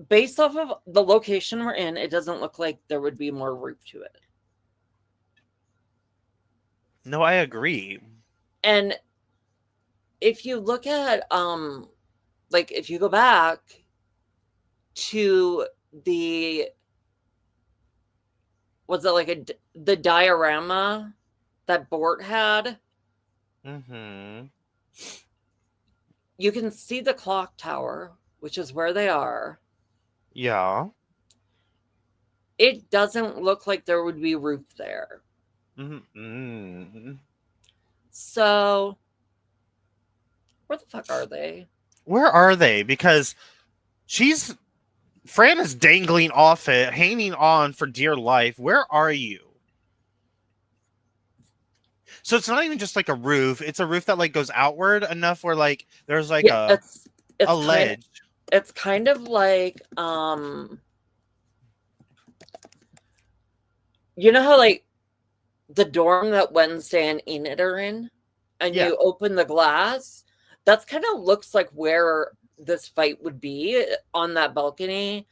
based off of the location we're in, it doesn't look like there would be more roof to it.
No, I agree.
And if you look at like if you go back to the was it like the diorama that Bort had?
Mm-hmm.
You can see the clock tower, which is where they are.
Yeah.
It doesn't look like there would be roof there.
Mm-hmm.
So, where the fuck are they?
Where are they? Because Fran is dangling off it, hanging on for dear life. Where are you? So it's not even just like a roof. It's a roof that like goes outward enough where like there's like
Yeah,
a
it's
ledge.
It's kind of like you know how like the dorm that Wednesday and Enid are in, and
Yeah.
you open the glass? That's kind of looks like where this fight would be, on that balcony.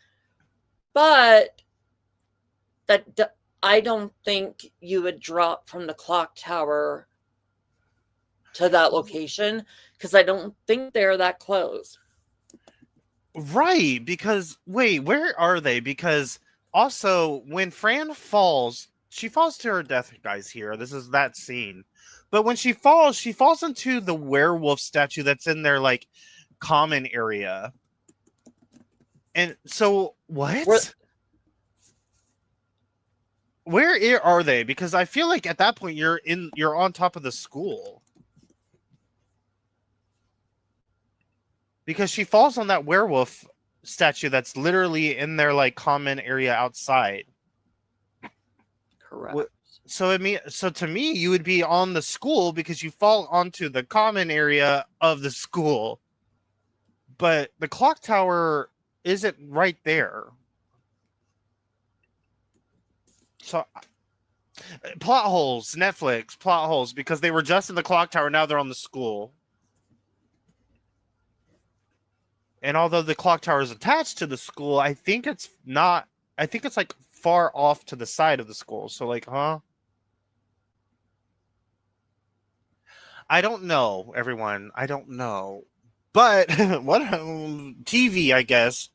But I don't think you would drop from the clock tower to that location, because I don't think they're that close.
Right, because wait, where are they? Because also when Fran falls, she falls to her death, guys. Here, this is that scene. But when she falls into the werewolf statue that's in their like common area. And so what? Where are they? Because I feel like at that point you're on top of the school. Because she falls on that werewolf statue that's literally in their like common area outside.
Correct.
So to me, you would be on the school because you fall onto the common area of the school. But the clock tower isn't right there. So plot holes, Netflix, plot holes, because they were just in the clock tower, now they're on the school. And although the clock tower is attached to the school, I think it's like far off to the side of the school. So like, huh? I don't know, everyone. I don't know. But what TV, I guess.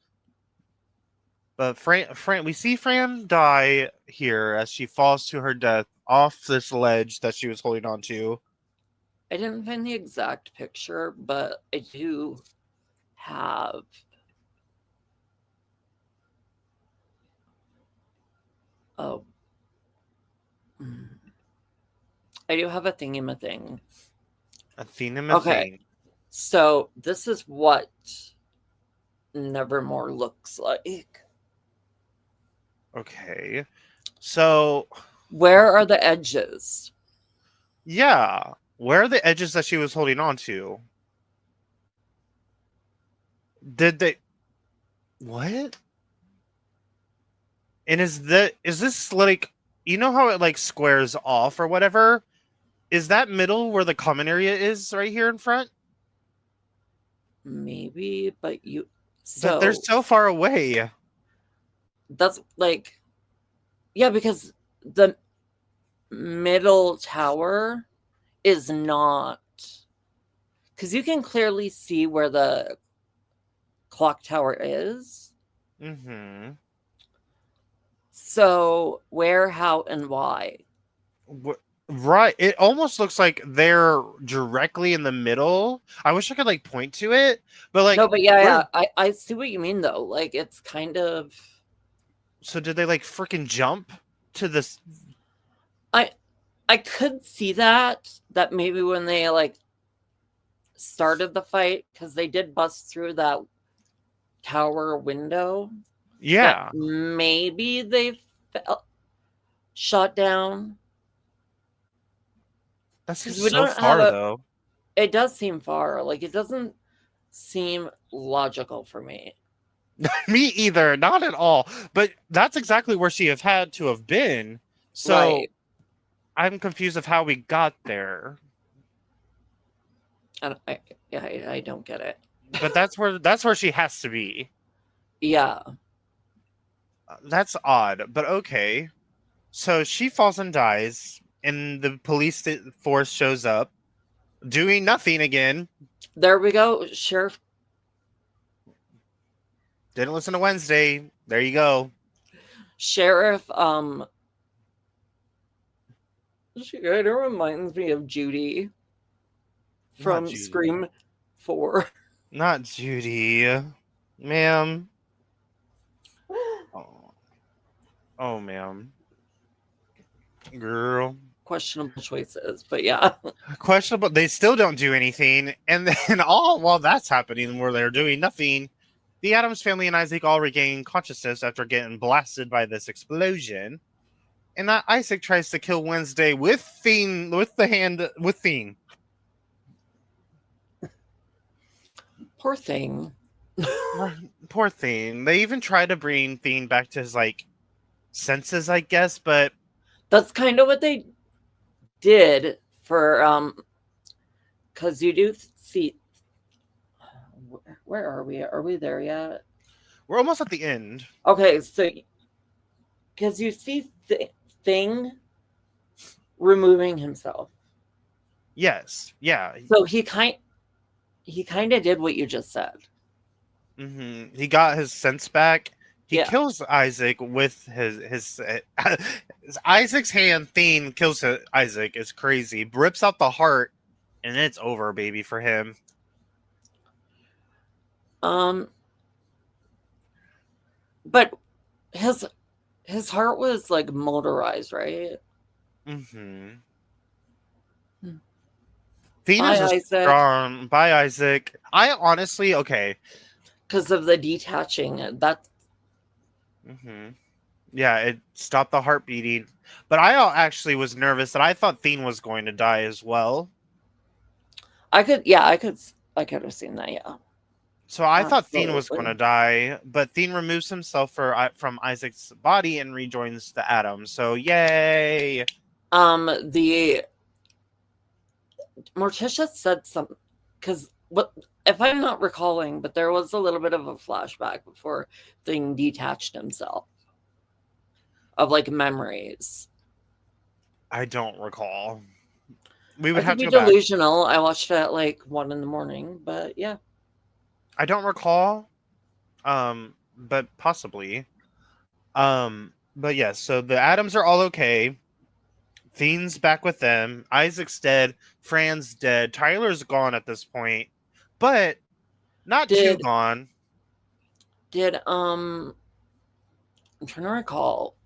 But Fran, we see Fran die here as she falls to her death off this ledge that she was holding on to.
I didn't find the exact picture, but I do have I do have a thingamathing.
A thingamathing.
Okay. So this is what Nevermore looks like.
Okay. So
where are the edges?
Yeah. Where are the edges that she was holding on to? Did they what? And is this like, you know how it like squares off or whatever? Is that middle where the common area is right here in front?
Maybe, but
But they're so far away.
That's like, yeah, because the middle tower is not, because you can clearly see where the clock tower is.
Mm-hmm.
So where, how, and why?
Right. It almost looks like they're directly in the middle. I wish I could like point to it, but like
no, but yeah, I see what you mean though. Like it's kind of.
So did they like freaking jump to this?
I could see that maybe when they like started the fight, because they did bust through that tower window.
Yeah.
Maybe they shot down.
That seems so far though.
It does seem far. Like it doesn't seem logical for me.
Me either, not at all. But that's exactly where she had to have been. So right. I'm confused of how we got there.
I don't get it.
But that's where she has to be.
Yeah.
That's odd, but okay. So she falls and dies, and the police force shows up, doing nothing again.
There we go, Sheriff.
Didn't listen to Wednesday. There you go.
Sheriff She kind of reminds me of Judy from
Judy.
Scream 4.
Not Judy. Ma'am. Oh, ma'am. Girl.
Questionable choices, but yeah.
Questionable. They still don't do anything. And then all while that's happening, where they're doing nothing, the Addams family and Isaac all regain consciousness after getting blasted by this explosion. And Isaac tries to kill Wednesday with Thien.
Poor thing.
Poor Thien. They even try to bring Thien back to his senses, I guess, but
That's kind of what they did for because you do see. Where are we? Are we there yet?
we're almost at the end.
Okay, so because you see Thing removing himself.
Yes. Yeah.
So he kind of did what you just said.
Mm-hmm. He got his sense back. He
Yeah.
kills Isaac with his Isaac's hand. Thien kills Isaac. It's crazy. Rips out the heart, and it's over, baby, for him.
But his heart was like motorized, right?
Mm-hmm.
Hmm.
Thien is
Isaac.
strong. Bye, Isaac. I honestly, okay.
Because of the detaching. That's.
Mm-hmm. Yeah, it stopped the heart beating. But I actually was nervous that I thought Thien was going to die as well.
I could have seen that, yeah.
So I thought Thien was going to die, but Thien removes himself from Isaac's body and rejoins the Addams. So yay!
The Morticia said something, because what if I'm not recalling, but there was a little bit of a flashback before Thing detached himself of like memories.
I don't recall. We would
I
have
could
to
be
go back.
delusional. I watched it at like 1 a.m, but yeah.
I don't recall. But possibly. But yes, so the Addams are all okay. Thien's back with them. Isaac's dead. Fran's dead. Tyler's gone at this point, but not too gone.
I'm trying to recall.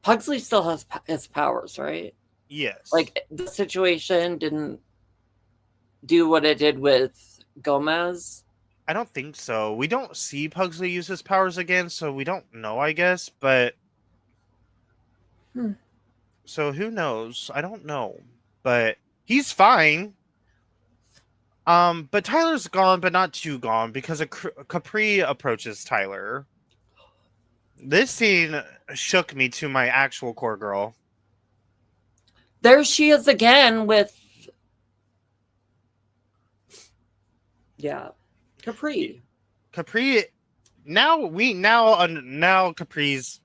Pugsley still has his powers, right?
Yes.
Like the situation didn't do what it did with Gomez.
I don't think so. We don't see Pugsley use his powers again, so we don't know, I guess, but so who knows? I don't know. But he's fine. But Tyler's gone, but not too gone, because Capri approaches Tyler. This scene shook me to my actual core girl.
There she is again with Capri. Now
Capri's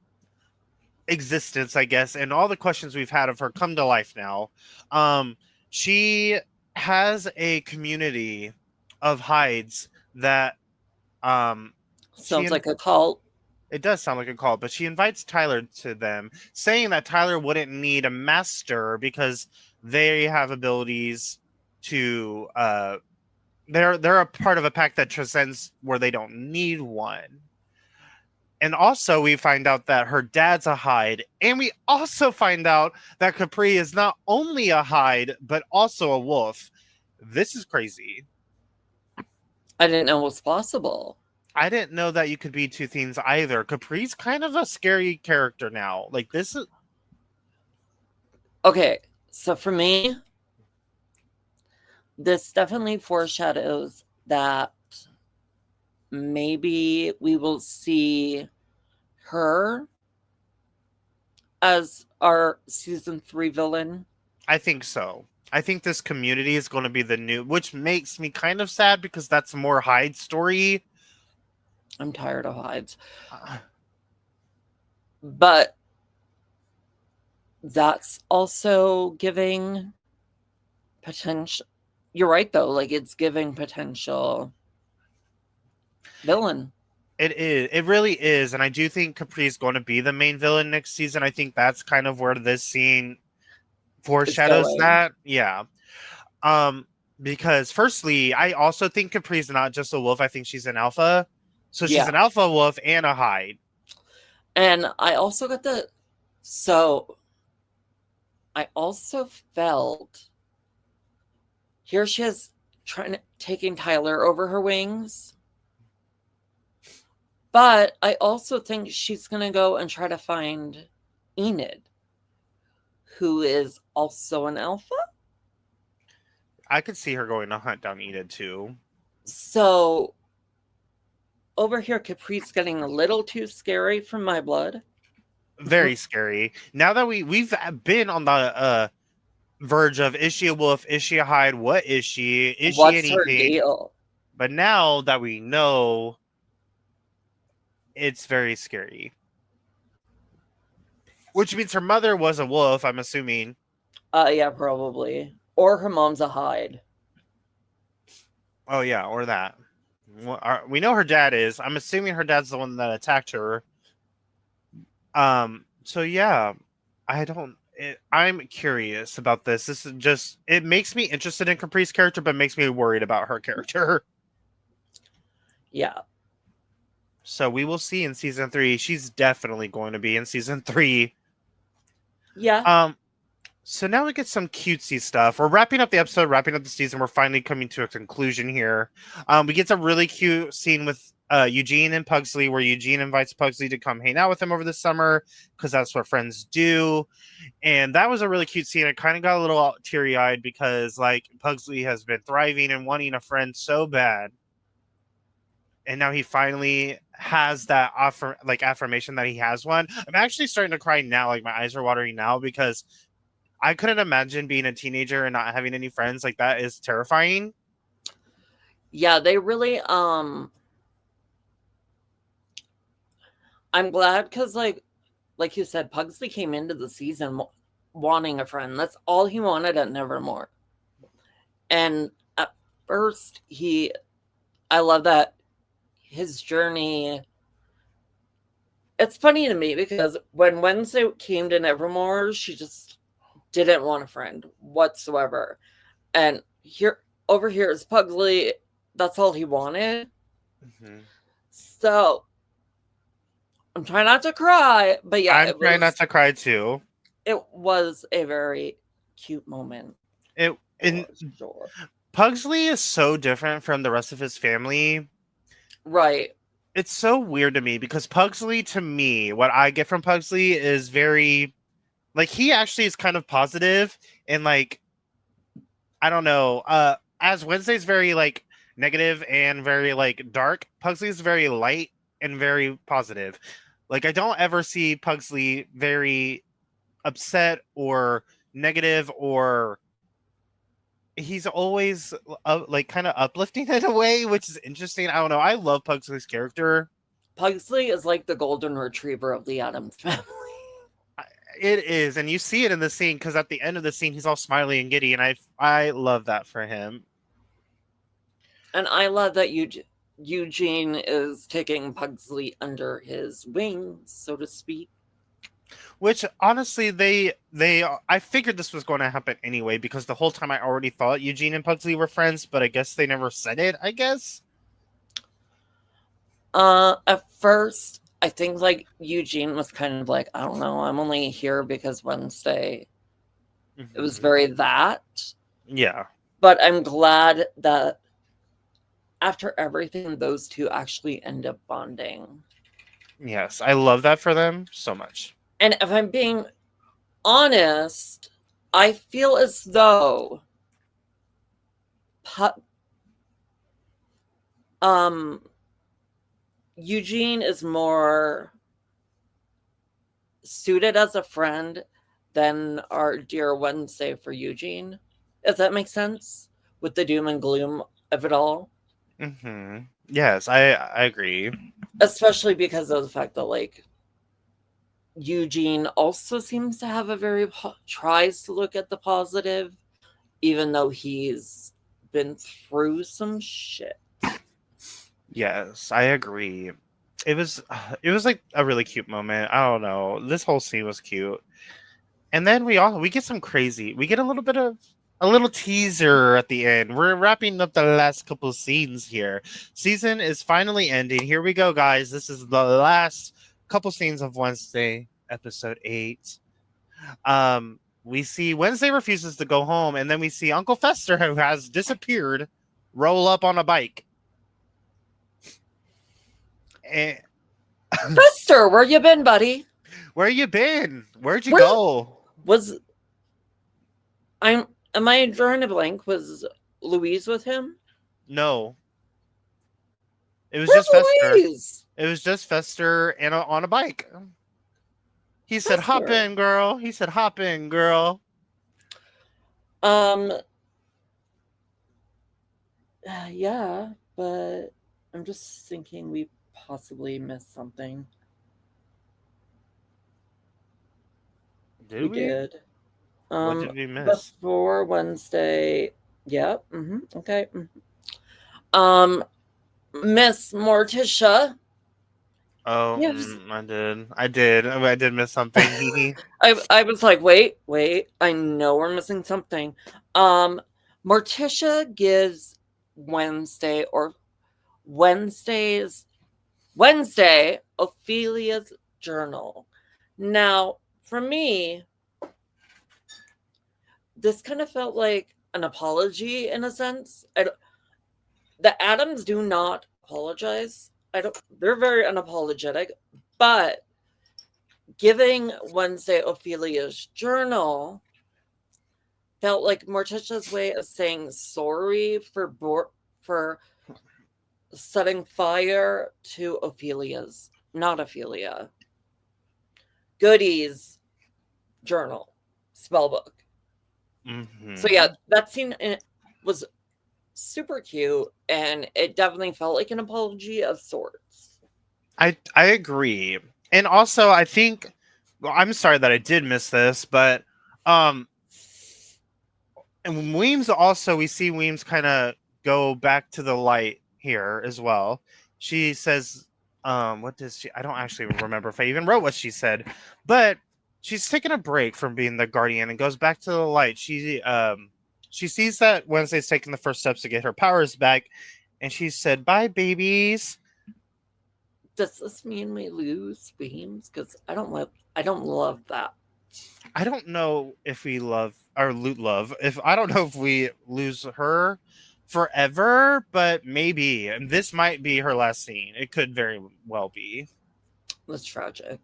existence, I guess, and all the questions we've had of her come to life now. She has a community of hides that
sounds like a cult.
It does sound like a cult, but she invites Tyler to them, saying that Tyler wouldn't need a master because they have abilities to they're a part of a pack that transcends where they don't need one. And also we find out that her dad's a hide, and we also find out that Capri is not only a hide but also a wolf. This is crazy.
I didn't know it was possible.
I didn't know that you could be two things either. Capri's kind of a scary character now. Like, this is...
Okay, so for me, this definitely foreshadows that maybe we will see her as our season 3 villain.
I think so. I think this community is going to be the new, which makes me kind of sad because that's more Hyde story.
I'm tired of hides. But that's also giving potential. You're right, though. Like, it's giving potential villain.
It is. It really is. And I do think Capri is going to be the main villain next season. I think that's kind of where this scene foreshadows
going.
that. Yeah. Because firstly, I also think Capri's not just a wolf. I think she's an alpha. So she's
Yeah.
an alpha wolf and a hide.
And I also got I also felt here she is taking Tyler over her wings. But I also think she's going to go and try to find Enid, who is also an alpha.
I could see her going to hunt down Enid too.
So over here, Capri's getting a little too scary for my blood.
Very scary. Now that we've been on the verge of, is she a wolf? Is she a hide? What is she? Is she
What's her
anything?
deal?
But now that we know, it's very scary. Which means her mother was a wolf, I'm assuming.
Yeah, probably. Or her mom's a hide.
Oh yeah, or that. We know her dad is. I'm assuming her dad's the one that attacked her. So yeah, I'm curious about this. This is just, it makes me interested in Capri's character, but makes me worried about her character.
Yeah.
So we will see in season 3. She's definitely going to be in season 3.
Yeah.
So now we get some cutesy stuff. We're wrapping up the episode, wrapping up the season. We're finally coming to a conclusion here. We get some really cute scene with Eugene and Pugsley, where Eugene invites Pugsley to come hang out with him over the summer because that's what friends do. And that was a really cute scene. I kind of got a little teary-eyed because like Pugsley has been thriving and wanting a friend so bad. And now he finally has that affirmation that he has one. I'm actually starting to cry now. Like my eyes are watering now because I couldn't imagine being a teenager and not having any friends. Like that is terrifying.
Yeah, they really I'm glad because like you said, Pugsley came into the season wanting a friend. That's all he wanted at Nevermore. And at first I love that his journey. It's funny to me because when Wednesday came to Nevermore, she just didn't want a friend whatsoever. And over here is Pugsley. That's all he wanted.
Mm-hmm.
So I'm trying not to cry, but yeah,
I'm trying not to cry too.
It was a very cute moment.
Sure. Pugsley is so different from the rest of his family.
Right.
It's so weird to me because Pugsley, to me, what I get from Pugsley is very, like, he actually is kind of positive and like, I don't know, as Wednesday's very like negative and very like dark, Pugsley's very light and very positive. Like, I don't ever see Pugsley very upset or negative, or he's always like kind of uplifting in a way, which is interesting. I don't know. I love Pugsley's character.
Pugsley is like the golden retriever of the Addams family.
It is, and you see it in the scene because at the end of the scene, he's all smiley and giddy, and I love that for him.
And I love that Eugene is taking Pugsley under his wings, so to speak.
Which honestly, I figured this was going to happen anyway because the whole time I already thought Eugene and Pugsley were friends, but I guess they never said it. I guess.
At first, I think like Eugene was kind of like, I don't know, I'm only here because Wednesday. Mm-hmm. It was very that.
Yeah.
But I'm glad that after everything, those two actually end up bonding.
Yes, I love that for them so much.
And if I'm being honest, I feel as though Eugene is more suited as a friend than our dear Wednesday for Eugene. If that makes sense? With the doom and gloom of it all.
Mm-hmm. Yes, I agree.
Especially because of the fact that, like, Eugene also seems to have a very tries to look at the positive, even though he's been through some shit.
Yes, I agree. It was like a really cute moment. I don't know. This whole scene was cute. And then we get some crazy. We get a little bit of a little teaser at the end. We're wrapping up the last couple scenes here. Season is finally ending. Here we go, guys. This is the last couple scenes of Wednesday, episode 8. We see Wednesday refuses to go home, and then we see Uncle Fester, who has disappeared, roll up on a bike. And
Fester, where you been, buddy?
where you been? Where'd you
Where-
go?
Am I drawing a blank? Was Louise with him?
No. It was
Where's
just Fester.
Louise?
It was just Fester and on a bike. He said, "Hop
Fester.
in, girl." He said, "Hop in, girl."
Yeah, but I'm just thinking we possibly missed something.
Did
We
we?
did.
What did we miss?
Before Wednesday. Yeah. Okay. Miss Morticia.
Oh,
Yes.
I did miss something.
I was like, wait. I know we're missing something. Morticia gives Wednesday Ophelia's journal. Now, for me, this kind of felt like an apology in a sense. The Addams do not apologize. They're very unapologetic, but giving Wednesday Ophelia's journal felt like Morticia's way of saying sorry for setting fire to Ophelia's, not Ophelia. Goody's journal, spellbook.
Mm-hmm.
So yeah, that scene was super cute, and it definitely felt like an apology of sorts.
I agree, and also I think. Well, I'm sorry that I did miss this, but and Weems also, we see Weems kind of go back to the light here as well. She says, what does she? I don't actually remember if I even wrote what she said, but she's taking a break from being the guardian and goes back to the light. She sees that Wednesday's taking the first steps to get her powers back, and she said, "Bye, babies."
Does this mean we lose Weems? Because I don't love that.
I don't know if we love or loot love. If I don't know if we lose her forever, but maybe. And this might be her last scene. It could very well be.
That's tragic.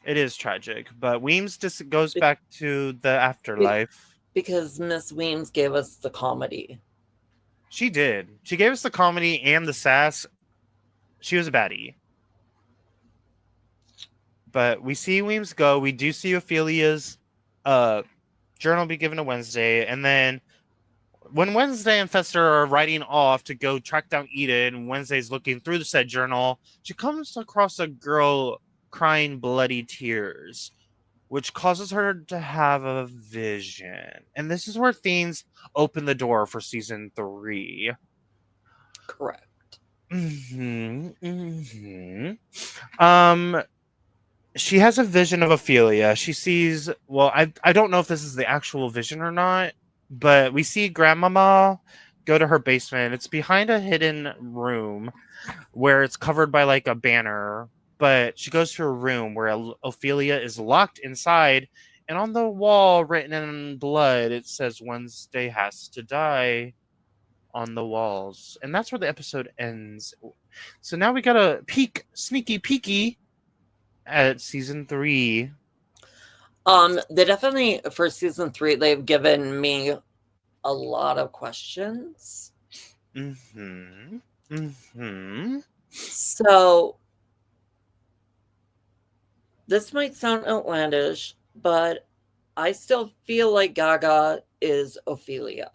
It is tragic, but Weems just goes back to the afterlife.
Because Miss Weems gave us the comedy.
She did. She gave us the comedy and the sass. She was a baddie. But we see Weems go. We do see Ophelia's journal be given to Wednesday. And then when Wednesday and Fester are riding off to go track down Eden, and Wednesday's looking through the said journal, she comes across a girl crying bloody tears, which causes her to have a vision. And this is where things open the door for season 3.
Correct.
She has a vision of Ophelia. She sees, well, I don't know if this is the actual vision or not, but we see Grandmama go to her basement. It's behind a hidden room where it's covered by like a banner, but she goes to a room where Ophelia is locked inside, and on the wall, written in blood, it says Wednesday has to die on the walls. And that's where the episode ends. So now we got a sneaky peeky at season 3.
They definitely, for season 3, they've given me a lot of questions. So this might sound outlandish, but I still feel like Gaga is Ophelia.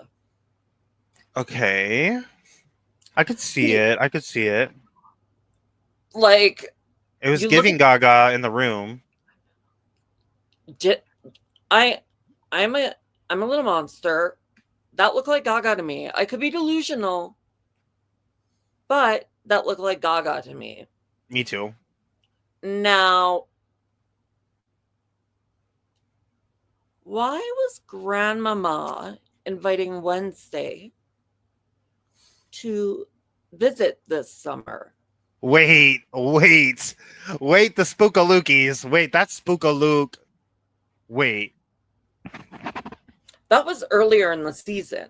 Okay. I could see it.
Like,
it was giving Gaga in the room.
I'm a little monster. That looked like Gaga to me. I could be delusional, but that looked like Gaga to me.
Me too.
Now, Why was Grandmama inviting Wednesday to visit this summer?
Wait, the Spookalookies. Wait, that's Spookalook. Wait,
That was earlier in the season.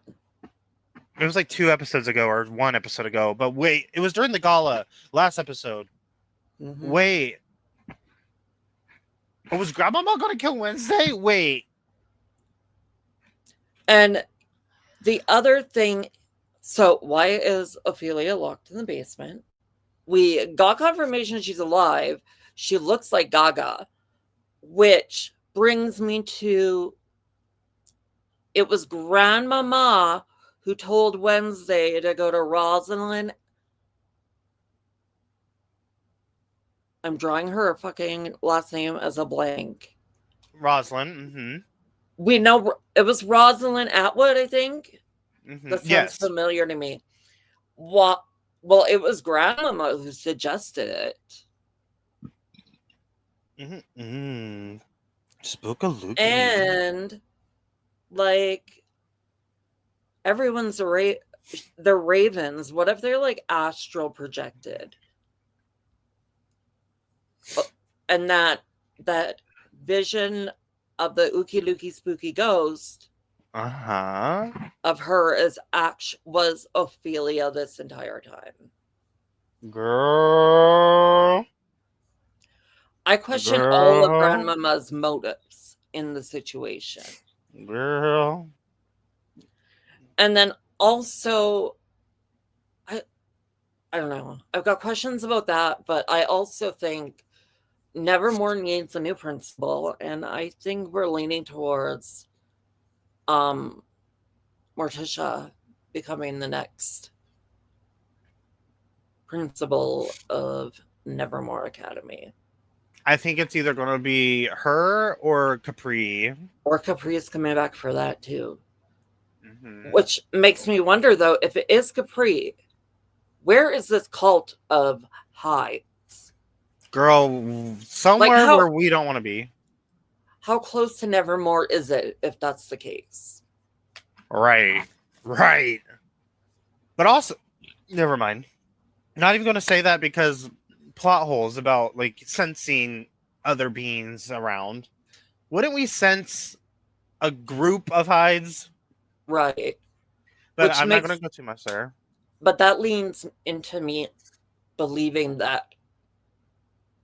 it was like 2 episodes ago or 1 episode ago. But wait, it was during the gala last episode.
Mm-hmm.
Wait, was Grandmama gonna kill Wednesday? Wait.
And the other thing, so why is Ophelia locked in the basement? We got confirmation she's alive. She looks like Gaga, which brings me to, it was Grandmama who told Wednesday to go to Rosalind. I'm drawing her fucking last name as a blank.
Rosalind. Mm-hmm.
We know it was Rosalind Atwood, I think.
Mm-hmm.
That sounds
Yes.
familiar to me. What? Well, it was Grandmama who suggested it.
Mm-hmm. Mm-hmm. Spookalookie.
And like everyone's they're ravens. What if they're like astral projected? And that vision of the Ookie Lookie Spooky ghost of her was Ophelia this entire time.
Girl.
I question all of Grandmama's motives in the situation.
Girl.
And then also, I don't know. I've got questions about that, but I also think Nevermore needs a new principal, and I think we're leaning towards Morticia becoming the next principal of Nevermore Academy.
I think it's either going to be her or Capri.
Or Capri is coming back for that too.
Mm-hmm.
Which makes me wonder, though, if it is Capri, where is this cult of hides?
Girl, somewhere where we don't want to be.
How close to Nevermore is it, if that's the case?
Right. But also, never mind. Not even going to say that because plot holes about like sensing other beings around. Wouldn't we sense a group of hides?
Right.
But I'm not going to go too much there.
But that leans into me believing that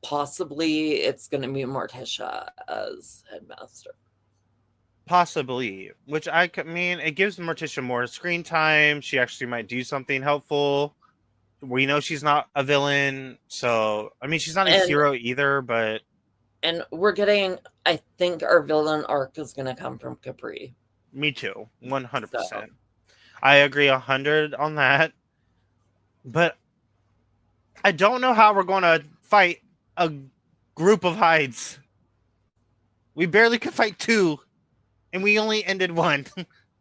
possibly it's going to be Morticia as headmaster.
Possibly. Which I mean, it gives Morticia more screen time. She actually might do something helpful. We know she's not a villain. So, I mean, she's not a hero either, but...
And we're getting... I think our villain arc is going to come from Capri.
Me too. 100%. So. I agree 100 on that. But I don't know how we're going to fight a group of hides. We barely could fight 2, and we only ended 1.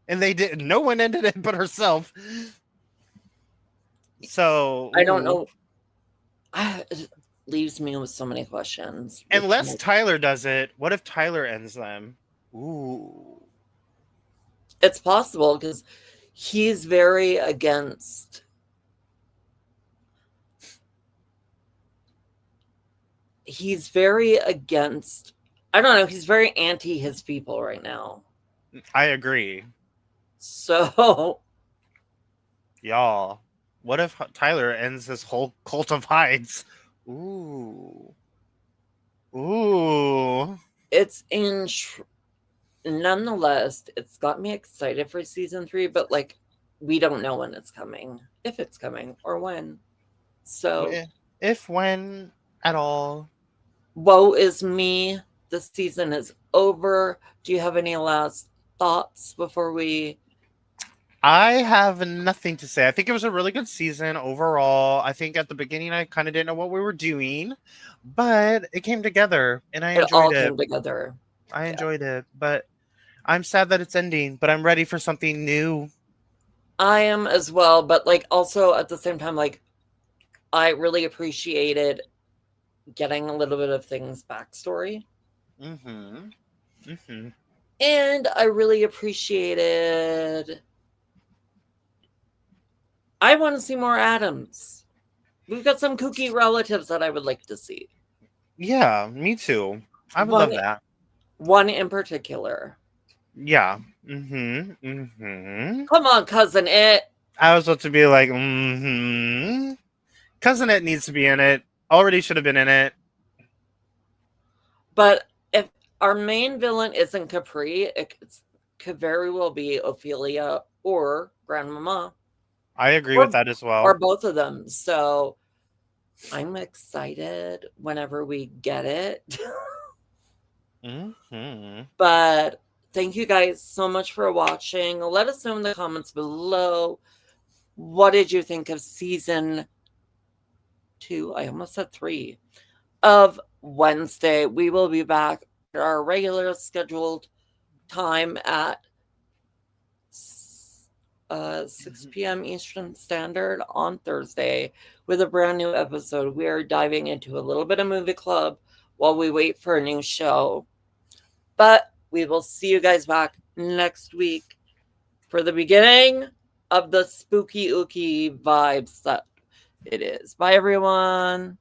And they didn't. No one ended it but herself. So
I don't know. It leaves me with so many questions.
Unless Tyler does it, what if Tyler ends them? Ooh.
It's possible because he's very against. I don't know. He's very anti his people right now.
I agree.
So,
y'all, what if Tyler ends this whole cult of hides? Ooh.
It's nonetheless, it's got me excited for season 3, but like, we don't know when it's coming, if it's coming, or when. So,
if when at all.
Woe is me. This season is over. Do you have any last thoughts before we?
I have nothing to say. I think it was a really good season overall. I think at the beginning I kind of didn't know what we were doing, but it came together and I enjoyed it.
It all came together.
I enjoyed it, but I'm sad that it's ending, but I'm ready for something new.
I am as well, but like also at the same time, like I really appreciated getting a little bit of things backstory. And I really appreciated. I want to see more Addams. We've got some kooky relatives that I would like to see.
Yeah, me too. I would love that.
One in particular.
Yeah. Mm-hmm.
Come on, cousin It.
I was about to be like, Cousin It needs to be in it. Already should have been in it.
But if our main villain isn't Capri, it could very well be Ophelia or Grandmama.
I agree with that as well.
Or both of them. So I'm excited whenever we get it. But thank you guys so much for watching. Let us know in the comments below. What did you think of season 2? I almost said 3 of Wednesday. We will be back at our regular scheduled time at 6 p.m. Eastern Standard on Thursday with a brand new episode. We are diving into a little bit of movie club while we wait for a new show. But we will see you guys back next week for the beginning of the spooky ooky vibes that it is. Bye, everyone.